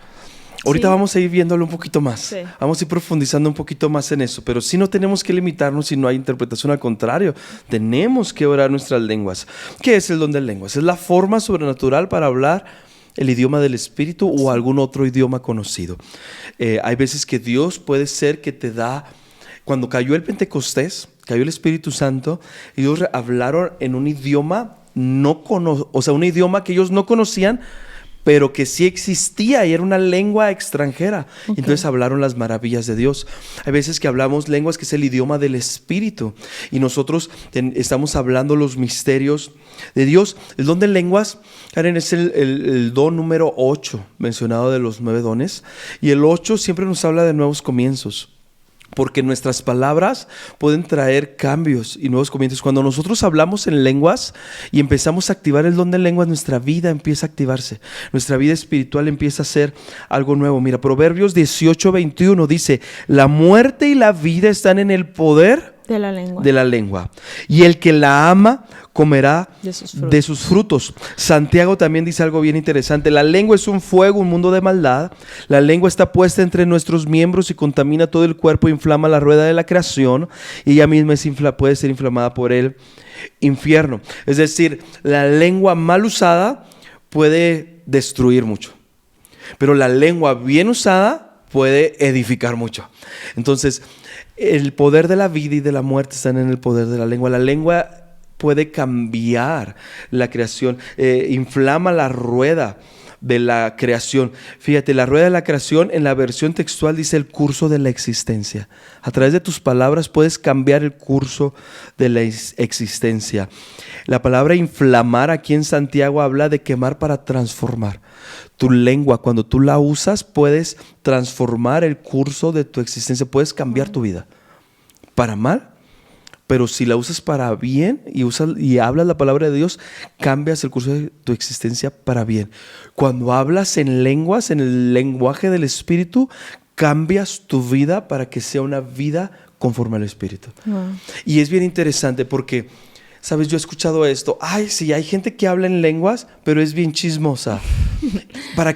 Ahorita vamos a ir viéndolo un poquito más. Sí. Vamos a ir profundizando un poquito más en eso. Pero sí no tenemos que limitarnos si no hay interpretación. Al contrario, tenemos que orar nuestras lenguas. ¿Qué es el don de lenguas? Es la forma sobrenatural para hablar el idioma del Espíritu o algún otro idioma conocido. Hay veces que Dios puede ser que te da... Cuando cayó el Pentecostés, cayó el Espíritu Santo, ellos hablaron en un idioma un idioma que ellos no conocían, pero que sí existía y era una lengua extranjera. Okay. Entonces hablaron las maravillas de Dios. Hay veces que hablamos lenguas que es el idioma del Espíritu y nosotros estamos hablando los misterios de Dios. El don de lenguas, Karen, es el don número 8 mencionado de los 9 dones, y el 8 siempre nos habla de nuevos comienzos. Porque nuestras palabras pueden traer cambios y nuevos comienzos. Cuando nosotros hablamos en lenguas y empezamos a activar el don de lenguas, nuestra vida empieza a activarse. Nuestra vida espiritual empieza a ser algo nuevo. Mira, Proverbios 18:21 dice, la muerte y la vida están en el poder de la lengua. Y el que la ama comerá de sus frutos. Santiago también dice algo bien interesante. La lengua es un fuego, un mundo de maldad. La lengua está puesta entre nuestros miembros y contamina todo el cuerpo, inflama la rueda de la creación y ella misma puede ser inflamada por el infierno. Es decir, la lengua mal usada puede destruir mucho, pero la lengua bien usada puede edificar mucho. Entonces, el poder de la vida y de la muerte están en el poder de la lengua. La lengua puede cambiar la creación, inflama la rueda de la creación. Fíjate, la rueda de la creación en la versión textual dice el curso de la existencia. A través de tus palabras puedes cambiar el curso de la existencia. La palabra inflamar aquí en Santiago habla de quemar para transformar. Tu lengua, cuando tú la usas, puedes transformar el curso de tu existencia, puedes cambiar tu vida para mal. Pero si la usas para bien y hablas la palabra de Dios, cambias el curso de tu existencia para bien. Cuando hablas en lenguas, en el lenguaje del Espíritu, cambias tu vida para que sea una vida conforme al Espíritu. Y es bien interesante porque, ¿sabes? Yo he escuchado esto. Ay, sí, hay gente que habla en lenguas, pero es bien chismosa.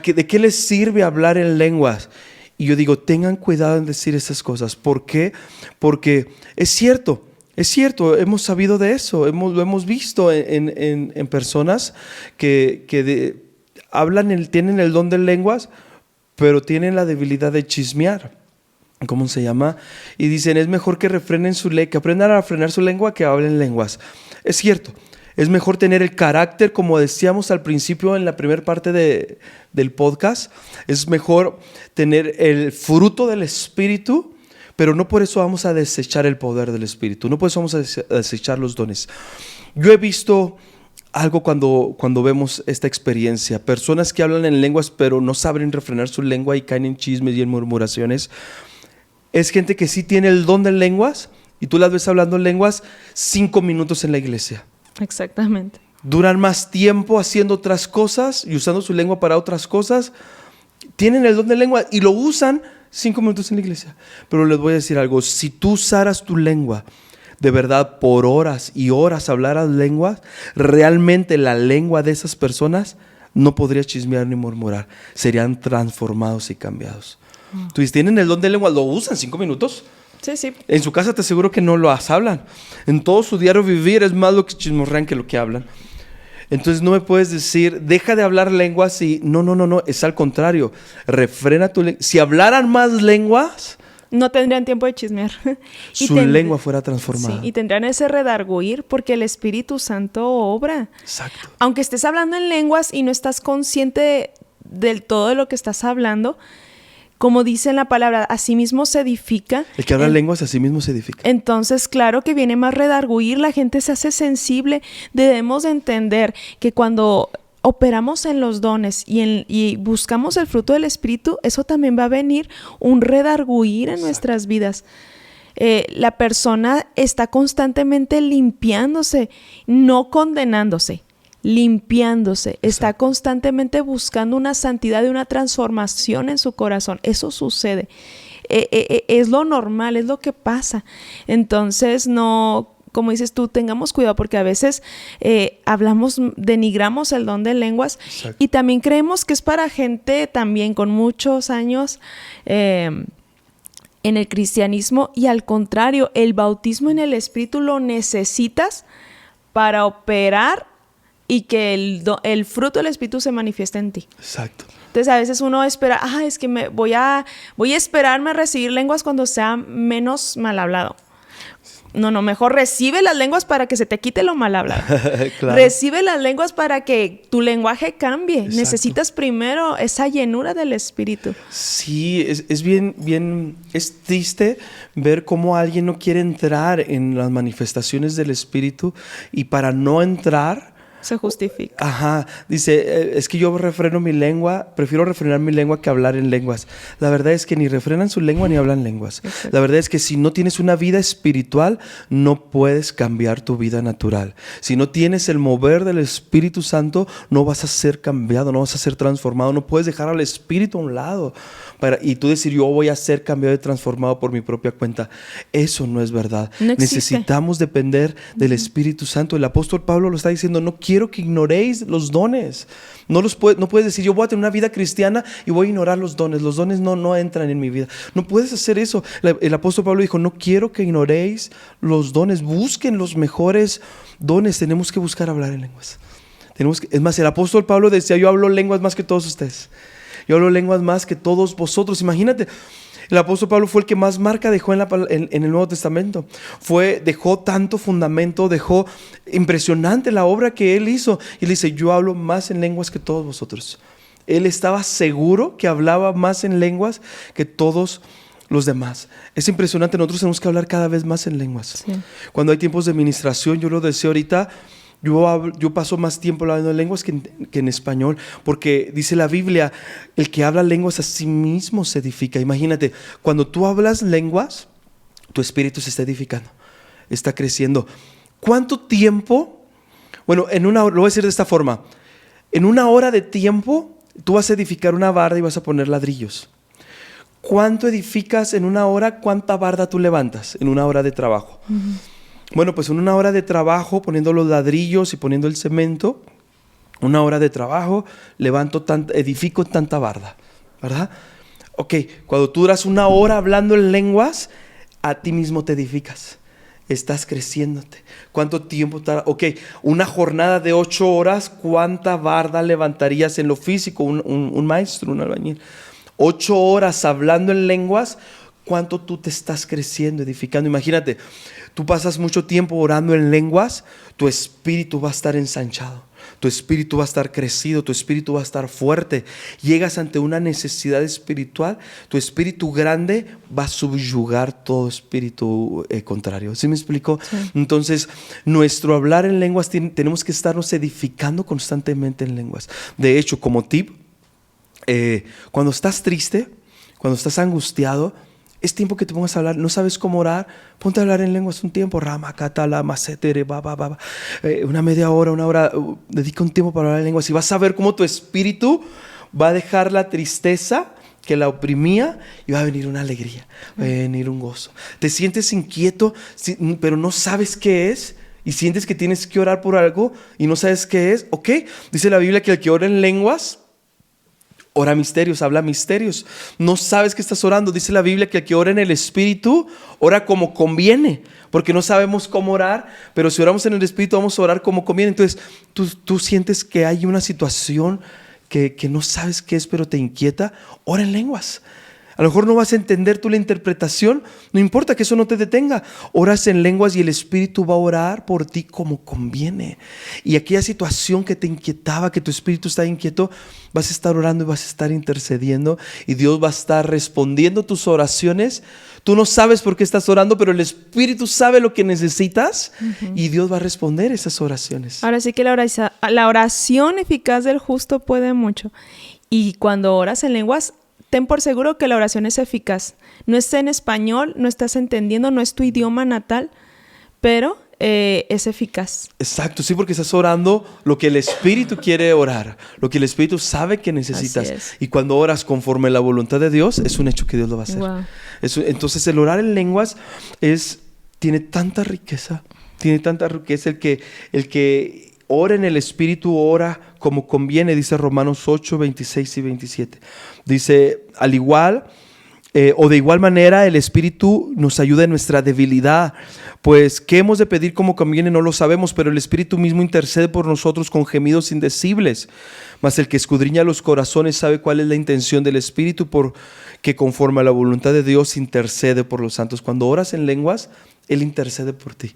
¿De qué les sirve hablar en lenguas? Y yo digo, tengan cuidado en decir esas cosas. ¿Por qué? Porque es cierto, hemos sabido de eso, lo hemos visto en personas que tienen el don de lenguas, pero tienen la debilidad de chismear. ¿Cómo se llama? Y dicen, es mejor que que aprendan a frenar su lengua que hablen lenguas. Es cierto, es mejor tener el carácter, como decíamos al principio en la primera parte del podcast, es mejor tener el fruto del Espíritu, pero no por eso vamos a desechar el poder del Espíritu, no por eso vamos a desechar los dones. Yo he visto algo cuando vemos esta experiencia, personas que hablan en lenguas pero no saben refrenar su lengua y caen en chismes y en murmuraciones. Es gente que sí tiene el don de lenguas y tú las ves hablando en lenguas 5 minutos en la iglesia. Exactamente. Duran más tiempo haciendo otras cosas y usando su lengua para otras cosas. Tienen el don de lengua y lo usan 5 minutos en la iglesia. Pero les voy a decir algo, si tú usaras tu lengua de verdad por horas y horas, hablaras lenguas, realmente la lengua de esas personas no podría chismear ni murmurar, serían transformados y cambiados. Entonces tienen el don de lengua, lo usan 5 minutos. Sí. En su casa te aseguro que no lo hablan. En todo su diario vivir es más lo que chismorrean que lo que hablan. Entonces no me puedes decir, deja de hablar lenguas y no, es al contrario. Refrena tu lengua. Si hablaran más lenguas, no tendrían tiempo de chismear. Su lengua fuera transformada. Sí, y tendrían ese redarguir porque el Espíritu Santo obra. Exacto. Aunque estés hablando en lenguas y no estás consciente del todo de lo que estás hablando, como dice en la palabra, así mismo se edifica. El que habla lenguas, así mismo se edifica. Entonces, claro que viene más redarguir, la gente se hace sensible. Debemos de entender que cuando operamos en los dones y buscamos el fruto del Espíritu, eso también va a venir un redarguir en nuestras vidas. la persona está constantemente limpiándose, no condenándose, limpiándose. Está constantemente buscando una santidad y una transformación en su corazón. Eso sucede. Es lo normal, es lo que pasa. Entonces, no, como dices tú, tengamos cuidado porque a veces denigramos el don de lenguas. Exacto. Y también creemos que es para gente también con muchos años en el cristianismo, y al contrario, el bautismo en el Espíritu lo necesitas para operar y que el fruto del Espíritu se manifieste en ti. Exacto. Entonces a veces uno espera, es que voy a esperarme a recibir lenguas cuando sea menos mal hablado. No, mejor recibe las lenguas para que se te quite lo mal hablado. Claro. Recibe las lenguas para que tu lenguaje cambie. Exacto. Necesitas primero esa llenura del Espíritu. Sí, es bien, es triste ver cómo alguien no quiere entrar en las manifestaciones del Espíritu, y para no entrar se justifica. Ajá, dice, es que yo refreno mi lengua, prefiero refrenar mi lengua que hablar en lenguas. La verdad es que ni refrenan su lengua ni hablan lenguas. Exacto. La verdad es que si no tienes una vida espiritual, no puedes cambiar tu vida natural. Si no tienes el mover del Espíritu Santo, no vas a ser cambiado, no vas a ser transformado. No puedes dejar al Espíritu a un lado y tú decir, yo voy a ser cambiado y transformado por mi propia cuenta. Eso no es verdad. No necesitamos depender del Espíritu Santo. El apóstol Pablo lo está diciendo, no quiero que ignoréis los dones. No puedes decir, yo voy a tener una vida cristiana y voy a ignorar los dones. Los dones no entran en mi vida. No puedes hacer eso. El apóstol Pablo dijo, no quiero que ignoréis los dones. Busquen los mejores dones. Tenemos que buscar hablar en lenguas. Es más, el apóstol Pablo decía, yo hablo lenguas más que todos ustedes. Yo hablo lenguas más que todos vosotros. Imagínate, el apóstol Pablo fue el que más marca dejó en el Nuevo Testamento. Dejó tanto fundamento, dejó impresionante la obra que él hizo. Y él dice, yo hablo más en lenguas que todos vosotros. Él estaba seguro que hablaba más en lenguas que todos los demás. Es impresionante, nosotros tenemos que hablar cada vez más en lenguas. Sí. Cuando hay tiempos de ministración, yo lo decía ahorita, yo paso más tiempo hablando en lenguas que en español, porque dice la Biblia, el que habla lenguas a sí mismo se edifica. Imagínate, cuando tú hablas lenguas, tu espíritu se está edificando, está creciendo. ¿Cuánto tiempo? Bueno, lo voy a decir de esta forma. En una hora de tiempo, tú vas a edificar una barda y vas a poner ladrillos. ¿Cuánto edificas en una hora? ¿Cuánta barda tú levantas en una hora de trabajo? Uh-huh. Bueno, pues en una hora de trabajo, poniendo los ladrillos y poniendo el cemento, una hora de trabajo, edifico tanta barda, ¿verdad? Ok, cuando tú duras una hora hablando en lenguas, a ti mismo te edificas. Estás creciéndote. ¿Cuánto tiempo tarda? Ok, una jornada de 8 horas, ¿cuánta barda levantarías en lo físico? Un maestro, un albañil. 8 horas hablando en lenguas, ¿cuánto tú te estás creciendo, edificando? Imagínate, tú pasas mucho tiempo orando en lenguas, tu espíritu va a estar ensanchado, tu espíritu va a estar crecido, tu espíritu va a estar fuerte. Llegas ante una necesidad espiritual, tu espíritu grande va a subyugar todo espíritu contrario. ¿Sí me explico? Sí. Entonces, nuestro hablar en lenguas, tenemos que estarnos edificando constantemente en lenguas. De hecho, como tip, cuando estás triste, cuando estás angustiado, es tiempo que te pongas a hablar. No sabes cómo orar, ponte a hablar en lenguas un tiempo. Una media hora, una hora. Dedica un tiempo para hablar en lenguas y vas a ver cómo tu espíritu va a dejar la tristeza que la oprimía y va a venir una alegría, va a venir un gozo. Te sientes inquieto, pero no sabes qué es y sientes que tienes que orar por algo y no sabes qué es. Ok, dice la Biblia que el que ora en lenguas ora misterios, habla misterios. No sabes que estás orando. Dice la Biblia que el que ora en el Espíritu ora como conviene, porque no sabemos cómo orar, pero si oramos en el Espíritu vamos a orar como conviene. Entonces tú sientes que hay una situación que no sabes qué es, pero te inquieta. Ora en lenguas. A lo mejor no vas a entender tú la interpretación, no importa, que eso no te detenga. Oras en lenguas y el Espíritu va a orar por ti como conviene. Y aquella situación que te inquietaba, que tu espíritu está inquieto, vas a estar orando y vas a estar intercediendo y Dios va a estar respondiendo tus oraciones. Tú no sabes por qué estás orando, pero el Espíritu sabe lo que necesitas y Dios va a responder esas oraciones. Ahora sí que la oración eficaz del justo puede mucho. Y cuando oras en lenguas, ten por seguro que la oración es eficaz. No está en español, no estás entendiendo, no es tu idioma natal, pero es eficaz. Exacto, sí, porque estás orando lo que el Espíritu quiere orar, lo que el Espíritu sabe que necesitas. Así es. Y cuando oras conforme a la voluntad de Dios, es un hecho que Dios lo va a hacer. Wow. Entonces el orar en lenguas tiene tanta riqueza, el que ora en el Espíritu ora como conviene, dice Romanos 8, 26 y 27. Dice, al igual o de igual manera el Espíritu nos ayuda en nuestra debilidad, pues qué hemos de pedir como conviene no lo sabemos, pero el Espíritu mismo intercede por nosotros con gemidos indecibles. Mas el que escudriña los corazones sabe cuál es la intención del Espíritu, porque conforme a la voluntad de Dios intercede por los santos. Cuando oras en lenguas, Él intercede por ti.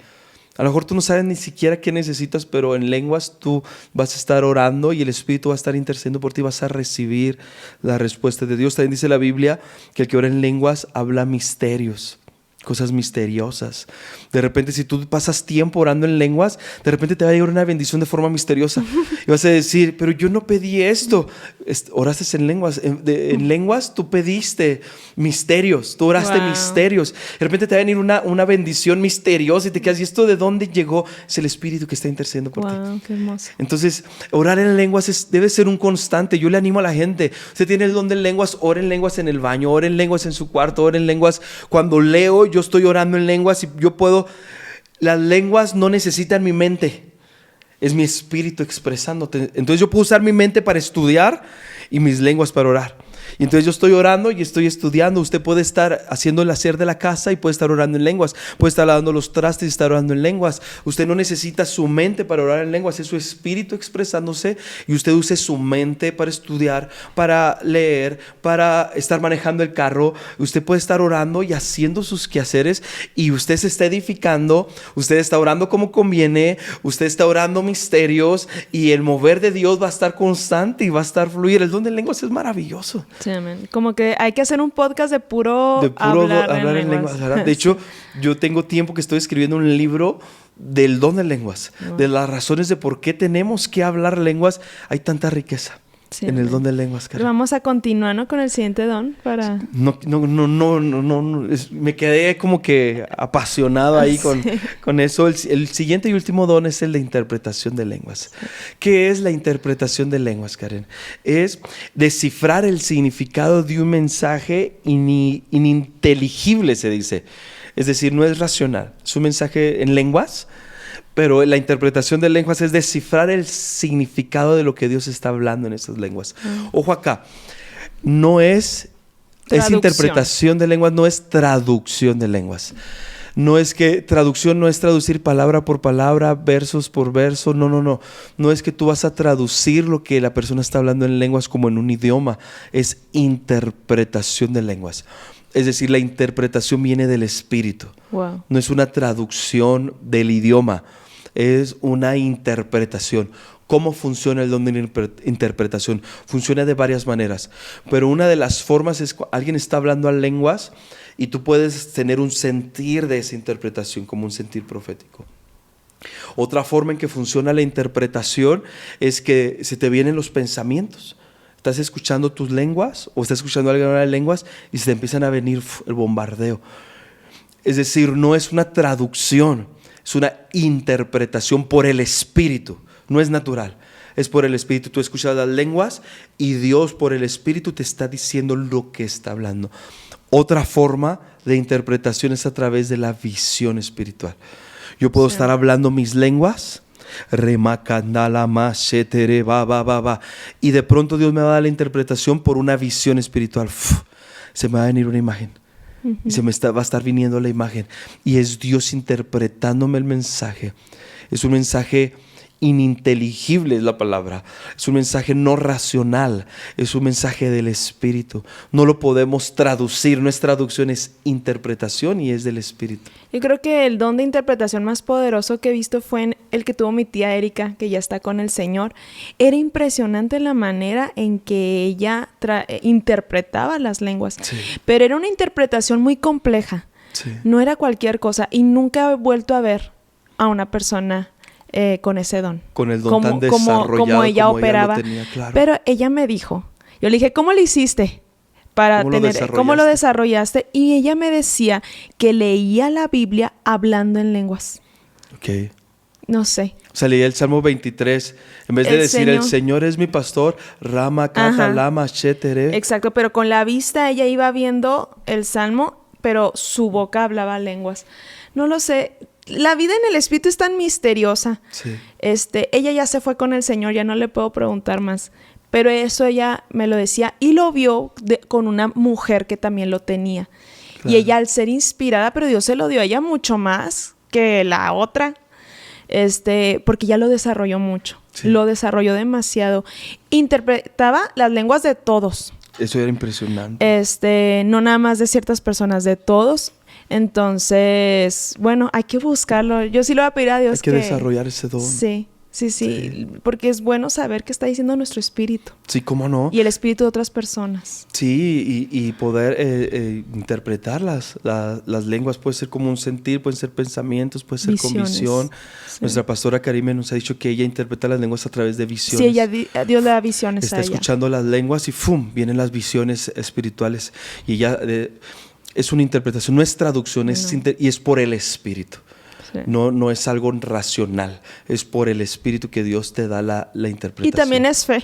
A lo mejor tú no sabes ni siquiera qué necesitas, pero en lenguas tú vas a estar orando y el Espíritu va a estar intercediendo por ti, vas a recibir la respuesta de Dios. También dice la Biblia que el que ora en lenguas habla misterios, cosas misteriosas. De repente, si tú pasas tiempo orando en lenguas, de repente te va a llegar una bendición de forma misteriosa. Y vas a decir, pero yo no pedí esto. Oraste en lenguas. En lenguas tú pediste misterios. Tú oraste misterios. De repente te va a venir una bendición misteriosa y te quedas, ¿y esto de dónde llegó? Es el Espíritu que está intercediendo por ti. Qué hermoso. Entonces, orar en lenguas debe ser un constante. Yo le animo a la gente. Usted tiene el don de lenguas, ore en lenguas en el baño, ore en lenguas en su cuarto, ore en lenguas cuando leo. Yo estoy orando en lenguas y yo puedo. Las lenguas no necesitan mi mente, es mi espíritu expresándote. Entonces yo puedo usar mi mente para estudiar y mis lenguas para orar. Y entonces yo estoy orando y estoy estudiando. Usted puede estar haciendo el hacer de la casa y puede estar orando en lenguas. Puede estar lavando los trastes y estar orando en lenguas. Usted no necesita su mente para orar en lenguas, es su espíritu expresándose. Y usted use su mente para estudiar, para leer, para estar manejando el carro. Usted puede estar orando y haciendo sus quehaceres y usted se está edificando. Usted está orando como conviene. Usted está orando misterios y el mover de Dios va a estar constante y va a estar fluir. El don de lenguas es maravilloso. Sí, amén. Como que hay que hacer un podcast de puro hablar en lenguas. ¿Verdad? De hecho, yo tengo tiempo que estoy escribiendo un libro del don de lenguas, de las razones de por qué tenemos que hablar lenguas. Hay tanta riqueza en el don de lenguas, Karen. Vamos a continuar, ¿no? Con el siguiente don para... No, me quedé como que apasionado ahí con eso. El siguiente y último don es el de interpretación de lenguas. ¿Qué es la interpretación de lenguas, Karen? Es descifrar el significado de un mensaje ininteligible, se dice. Es decir, no es racional. Es un mensaje en lenguas, pero la interpretación de lenguas es descifrar el significado de lo que Dios está hablando en esas lenguas. Ojo acá, no es interpretación de lenguas, no es traducción de lenguas. No es que traducción no es traducir palabra por palabra, versos por verso, no. No es que tú vas a traducir lo que la persona está hablando en lenguas como en un idioma, es interpretación de lenguas. Es decir, la interpretación viene del Espíritu. Wow. No es una traducción del idioma, es una interpretación. ¿Cómo funciona el don de interpretación? Funciona de varias maneras, pero una de las formas es alguien está hablando en lenguas y tú puedes tener un sentir de esa interpretación, como un sentir profético. Otra forma en que funciona la interpretación es que se te vienen los pensamientos. Estás escuchando tus lenguas o estás escuchando a alguien hablar de lenguas y se te empiezan a venir el bombardeo. Es decir, no es una traducción, es una interpretación por el Espíritu. No es natural, es por el Espíritu. Tú escuchas las lenguas y Dios por el Espíritu te está diciendo lo que está hablando. Otra forma de interpretación es a través de la visión espiritual. Yo puedo estar hablando mis lenguas, y de pronto Dios me va a dar la interpretación por una visión espiritual. Se me va a venir una imagen. Y va a estar viniendo la imagen. Y es Dios interpretándome el mensaje. Es un mensaje ininteligible, es la palabra. Es un mensaje no racional. Es un mensaje del Espíritu. No lo podemos traducir. No es traducción, es interpretación y es del Espíritu. Yo creo que el don de interpretación más poderoso que he visto fue el que tuvo mi tía Erika, que ya está con el Señor. Era impresionante la manera en que ella interpretaba las lenguas. Sí. Pero era una interpretación muy compleja. Sí. No era cualquier cosa. Y nunca he vuelto a ver a una persona con ese don. Con el don tan desarrollado como ella como operaba. Ella lo tenía, claro. Pero ella me dijo, yo le dije, ¿cómo le hiciste? para ¿Cómo lo tener, desarrollaste? ¿cómo lo desarrollaste? Y ella me decía que leía la Biblia hablando en lenguas. Ok. No sé. O sea, leía el Salmo 23. En vez de decir, el Señor es mi pastor, Rama, Kata, Lama, Shetere. Exacto, pero con la vista ella iba viendo el Salmo, pero su boca hablaba lenguas. No lo sé. La vida en el Espíritu es tan misteriosa. Sí. Ella ya se fue con el Señor, ya no le puedo preguntar más. Pero eso ella me lo decía y lo vio con una mujer que también lo tenía. Claro. Y ella, al ser inspirada, pero Dios se lo dio a ella mucho más que la otra. Porque ya lo desarrolló mucho. Sí. Lo desarrolló demasiado. Interpretaba las lenguas de todos. Eso era impresionante. No nada más de ciertas personas, de todos. Entonces, bueno, hay que buscarlo. Yo sí lo voy a pedir a Dios. Hay que desarrollar ese don. Sí, porque es bueno saber qué está diciendo nuestro espíritu. Sí, cómo no. Y el espíritu de otras personas. Sí, y poder interpretar las lenguas. Puede ser como un sentir, pueden ser pensamientos, puede ser con visión. Sí. Nuestra pastora Karime nos ha dicho que ella interpreta las lenguas a través de visiones. Sí, Dios le da visiones Está a ella. escuchando las lenguas y ¡fum! Vienen las visiones espirituales. Y ella es una interpretación, no es traducción, y es por el Espíritu. Sí. No es algo racional, es por el Espíritu que Dios te da la interpretación. Y también es fe.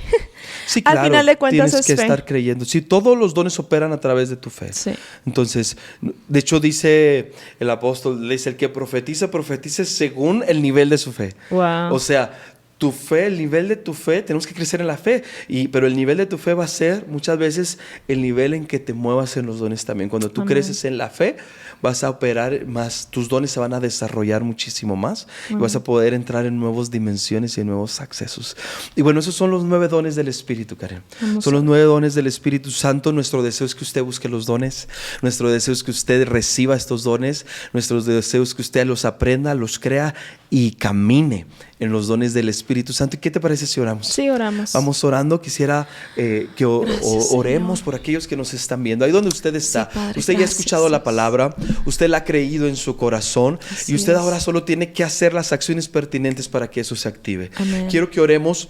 Sí, claro, al final de cuentas tienes que estar creyendo. Sí, todos los dones operan a través de tu fe. Sí. Entonces, de hecho dice el apóstol, dice, el que profetice según el nivel de su fe. Wow. O sea, tu fe, el nivel de tu fe, tenemos que crecer en la fe, pero el nivel de tu fe va a ser muchas veces el nivel en que te muevas en los dones también. Cuando tú creces en la fe, vas a operar más, tus dones se van a desarrollar muchísimo más y vas a poder entrar en nuevas dimensiones y en nuevos accesos. Y bueno, esos son los 9 dones del Espíritu, Karen. Son los 9 dones del Espíritu Santo. Nuestro deseo es que usted busque los dones, nuestro deseo es que usted reciba estos dones, nuestro deseo es que usted los aprenda, los crea y camine en los dones del Espíritu Santo. ¿Y qué te parece si oramos? Sí, oramos. Vamos orando. Quisiera que oremos por aquellos que nos están viendo. Ahí donde usted está, sí, Padre, usted ya ha escuchado la palabra, usted la ha creído en su corazón. Así y usted ahora solo tiene que hacer las acciones pertinentes para que eso se active. Amén. Quiero que oremos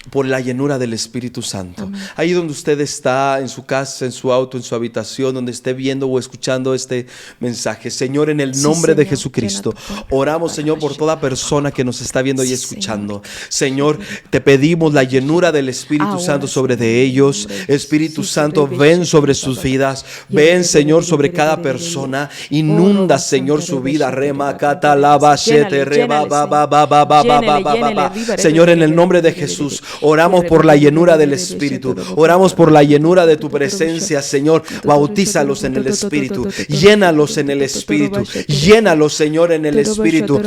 por la llenura del Espíritu Santo. Amén. Ahí donde usted está, en su casa, en su auto, en su habitación, donde esté viendo o escuchando este mensaje. Señor, en el nombre de Jesucristo, oramos, Señor, por toda persona que nos está viendo y escuchando. Señor, te pedimos la llenura del Espíritu Santo sobre de ellos. Espíritu Santo, ven sobre sus vidas. Ven, Señor, sobre cada persona. Inunda, Señor, su vida. Rema, catalaba, shete, reba, ba, ba, ba, ba, ba, ba, ba, ba. Señor, en el nombre de Jesús, oramos por la llenura del Espíritu. Oramos por la llenura de tu presencia, Señor. Bautízalos en el Espíritu. Llénalos en el Espíritu. Llénalos, Señor, en el Espíritu.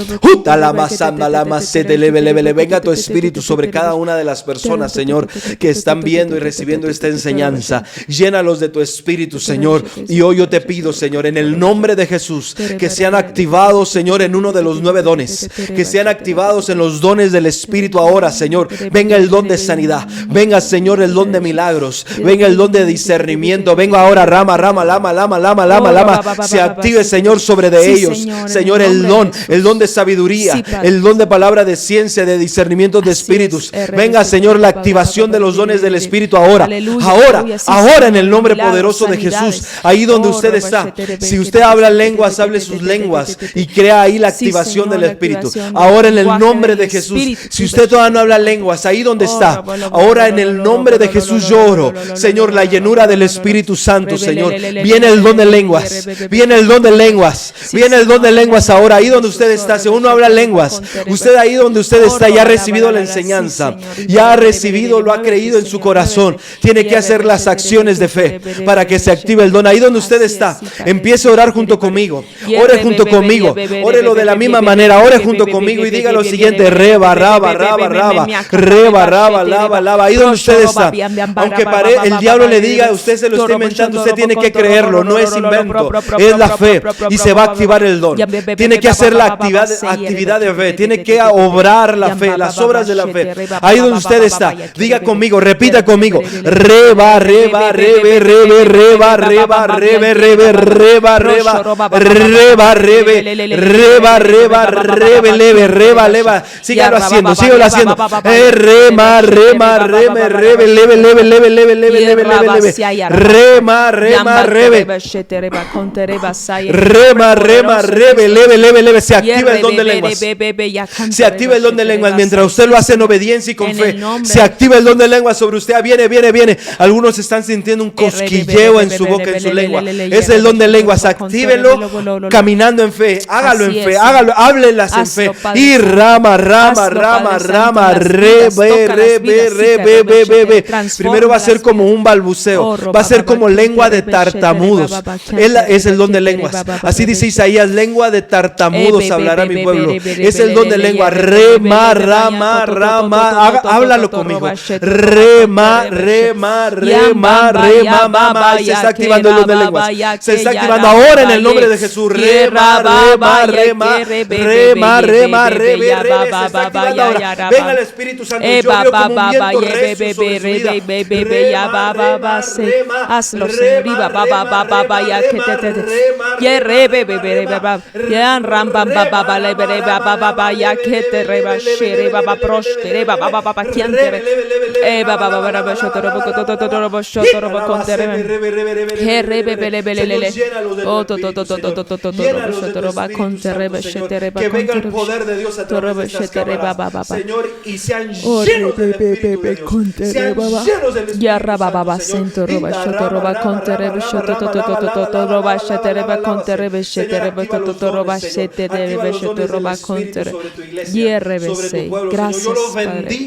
Venga tu Espíritu sobre cada una de las personas, Señor, que están viendo y recibiendo esta enseñanza. Llénalos de tu Espíritu, Señor. Y hoy yo te pido, Señor, en el nombre de Jesús, que sean activados, Señor, en uno de los 9 dones. Que sean activados en los dones del Espíritu ahora, Señor. Venga el don de sanidad, venga, Señor, el don de milagros, venga el don de discernimiento, venga ahora rama, se active, Señor, sobre de ellos, Señor, el don de sabiduría, el don de palabra de ciencia, de discernimiento de espíritus, venga, Señor, la activación de los dones del Espíritu ahora, en el nombre poderoso de Jesús. Ahí donde usted está, si usted habla lenguas, hable sus lenguas y crea ahí la activación del Espíritu. Ahora en el nombre de Jesús, si usted todavía no habla lenguas, ahí donde está, ahora en el nombre de Jesús yo oro, Señor, la llenura del Espíritu Santo, Señor. Viene el don de lenguas, viene el don de lenguas, viene el don de lenguas ahora, ahí donde usted está. Si uno habla lenguas, usted ahí donde usted está ya ha recibido la enseñanza, ya ha recibido, lo ha creído en su corazón. Tiene que hacer las acciones de fe para que se active el don. Ahí donde usted está, empiece a orar junto conmigo, ore junto conmigo, órelo de la misma manera, ore junto conmigo y diga lo siguiente: reba, raba, raba, raba, reba, raba, lava, ahí donde usted está. Aunque el diablo le diga, usted se lo está inventando, usted tiene que creerlo, no es invento, es la fe y se va a activar el don. Tiene que hacer la actividad de fe, tiene que obrar la fe, las obras de la fe. Ahí donde usted está, diga conmigo, repita conmigo: reba, reba, rebe, rebe, reba, reba, rebe, rebe, reba, reba, reba, rebe, reba, reba, rebe, leve, reba, leva. Sígalo haciendo, sígalo haciendo. Rema, Rema, rema, reme, rebe, leve, leve, leve, leve, leve, leve, leve, leve. Rema, rema, rebe. Rema, rema, rebe, leve, leve, leve. Se activa el don de lenguas. Se activa el don de lenguas mientras usted lo hace en obediencia y con fe. Se activa el don de lenguas sobre usted. Viene, viene, viene. Algunos están sintiendo un cosquilleo en su boca, en su lengua. Es el don de lenguas. Actívelo caminando en fe. Hágalo en fe. Hágalo, háblelas en fe. Y rama, rama, rama, rama, re, be, re, be, re, be, be, be, be. Primero va a ser como un balbuceo. Va a ser como lengua de tartamudos. Es el don de lenguas. Así dice Isaías, lengua de tartamudos hablará mi pueblo. Es el don de lengua. Rema, rama, rama. Háblalo conmigo. Rema, rema, rema, rema, mama. Se está activando el don de lenguas. Se está activando ahora en el nombre de Jesús. Rema, rema, rema, rema, rema, rebe, rebe. Se está activando ahora. Venga el Espíritu Santo. Yo veo como un viento recio sobre su vida. Rema, rema, rema. Hazlo, Señor. Iba, ba, ba, ba, ba, ba, ya que te te. Ya rebe, bebe, bebe, ya ram, bam, ba, ba, ba, le, bebe, ba, ba, ba, ya que te reba, shere, ba, ba, proste, reba, ba, ba, ba, ba, quien te re, ba, ba, ba, ba, ba, shoto, robo, robo, shoto, robo, con te rebe, he rebe, bele, bele, lele, oh, to, robo, shoto, robo, con te rebe, shete, reba, que venga el poder de Dios a través de estas cámaras, Señor, y sean llenos del Espíritu de Dios, sean llenos del ya Espíritu rababa, Santo, sento, roba, shoto, roba, con te rebe, shoto, to, roba, shete, reba, con te rebe, shete, reba, to, roba, shete, rebe, shoto, roba, con te rebe, y RBC, gracias, Padre,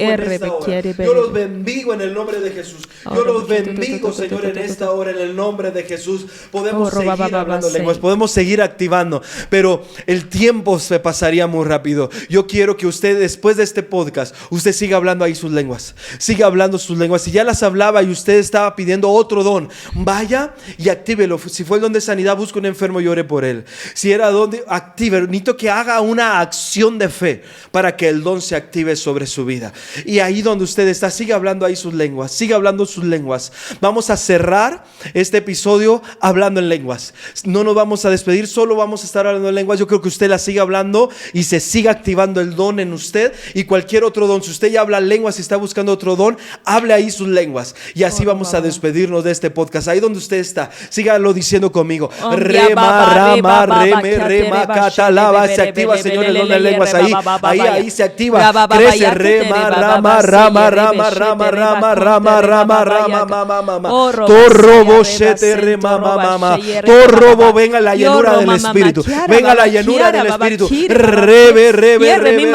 yo los bendigo en el nombre de Jesús. Yo los bendigo, Señor, en esta hora, en el nombre de Jesús. Podemos seguir hablando lenguas, podemos seguir activando, pero el tiempo se pasaría muy rápido. Yo quiero que usted, después de este podcast, usted siga hablando ahí sus lenguas. Siga hablando sus lenguas. Si ya las hablaba y usted estaba pidiendo otro don, vaya y actívelo. Si fue el don de sanidad, busque un enfermo y ore por él. Si era don, actívelo. Necesito que haga una acción de fe para que el don se active sobre su vida. Y ahí donde usted está, siga hablando ahí sus lenguas. Siga hablando sus lenguas. Vamos a cerrar este episodio hablando en lenguas. No nos vamos a despedir, solo vamos a estar hablando en lenguas. Yo creo que usted la siga hablando y se siga activando el don en usted y cualquier otro don. Si usted ya habla lenguas y está buscando otro don, hable ahí sus lenguas. Y así vamos a despedirnos de este podcast. Ahí donde usted está, sígalo diciendo conmigo. Rema, rama, reme, rema, catalaba. Se activa, Señor, el don de lenguas ahí. Ahí se activa. Crece, rema, rama, rama, rama, rama, rama, rama, rama, rama, mama, mama. Torrobo, shete, rema, mama. Torrobo, venga la llenura del Espíritu. Venga la llenura del Espíritu. Rebe, rebe, rebe,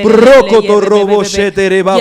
Roco, torrobo, shete, reba,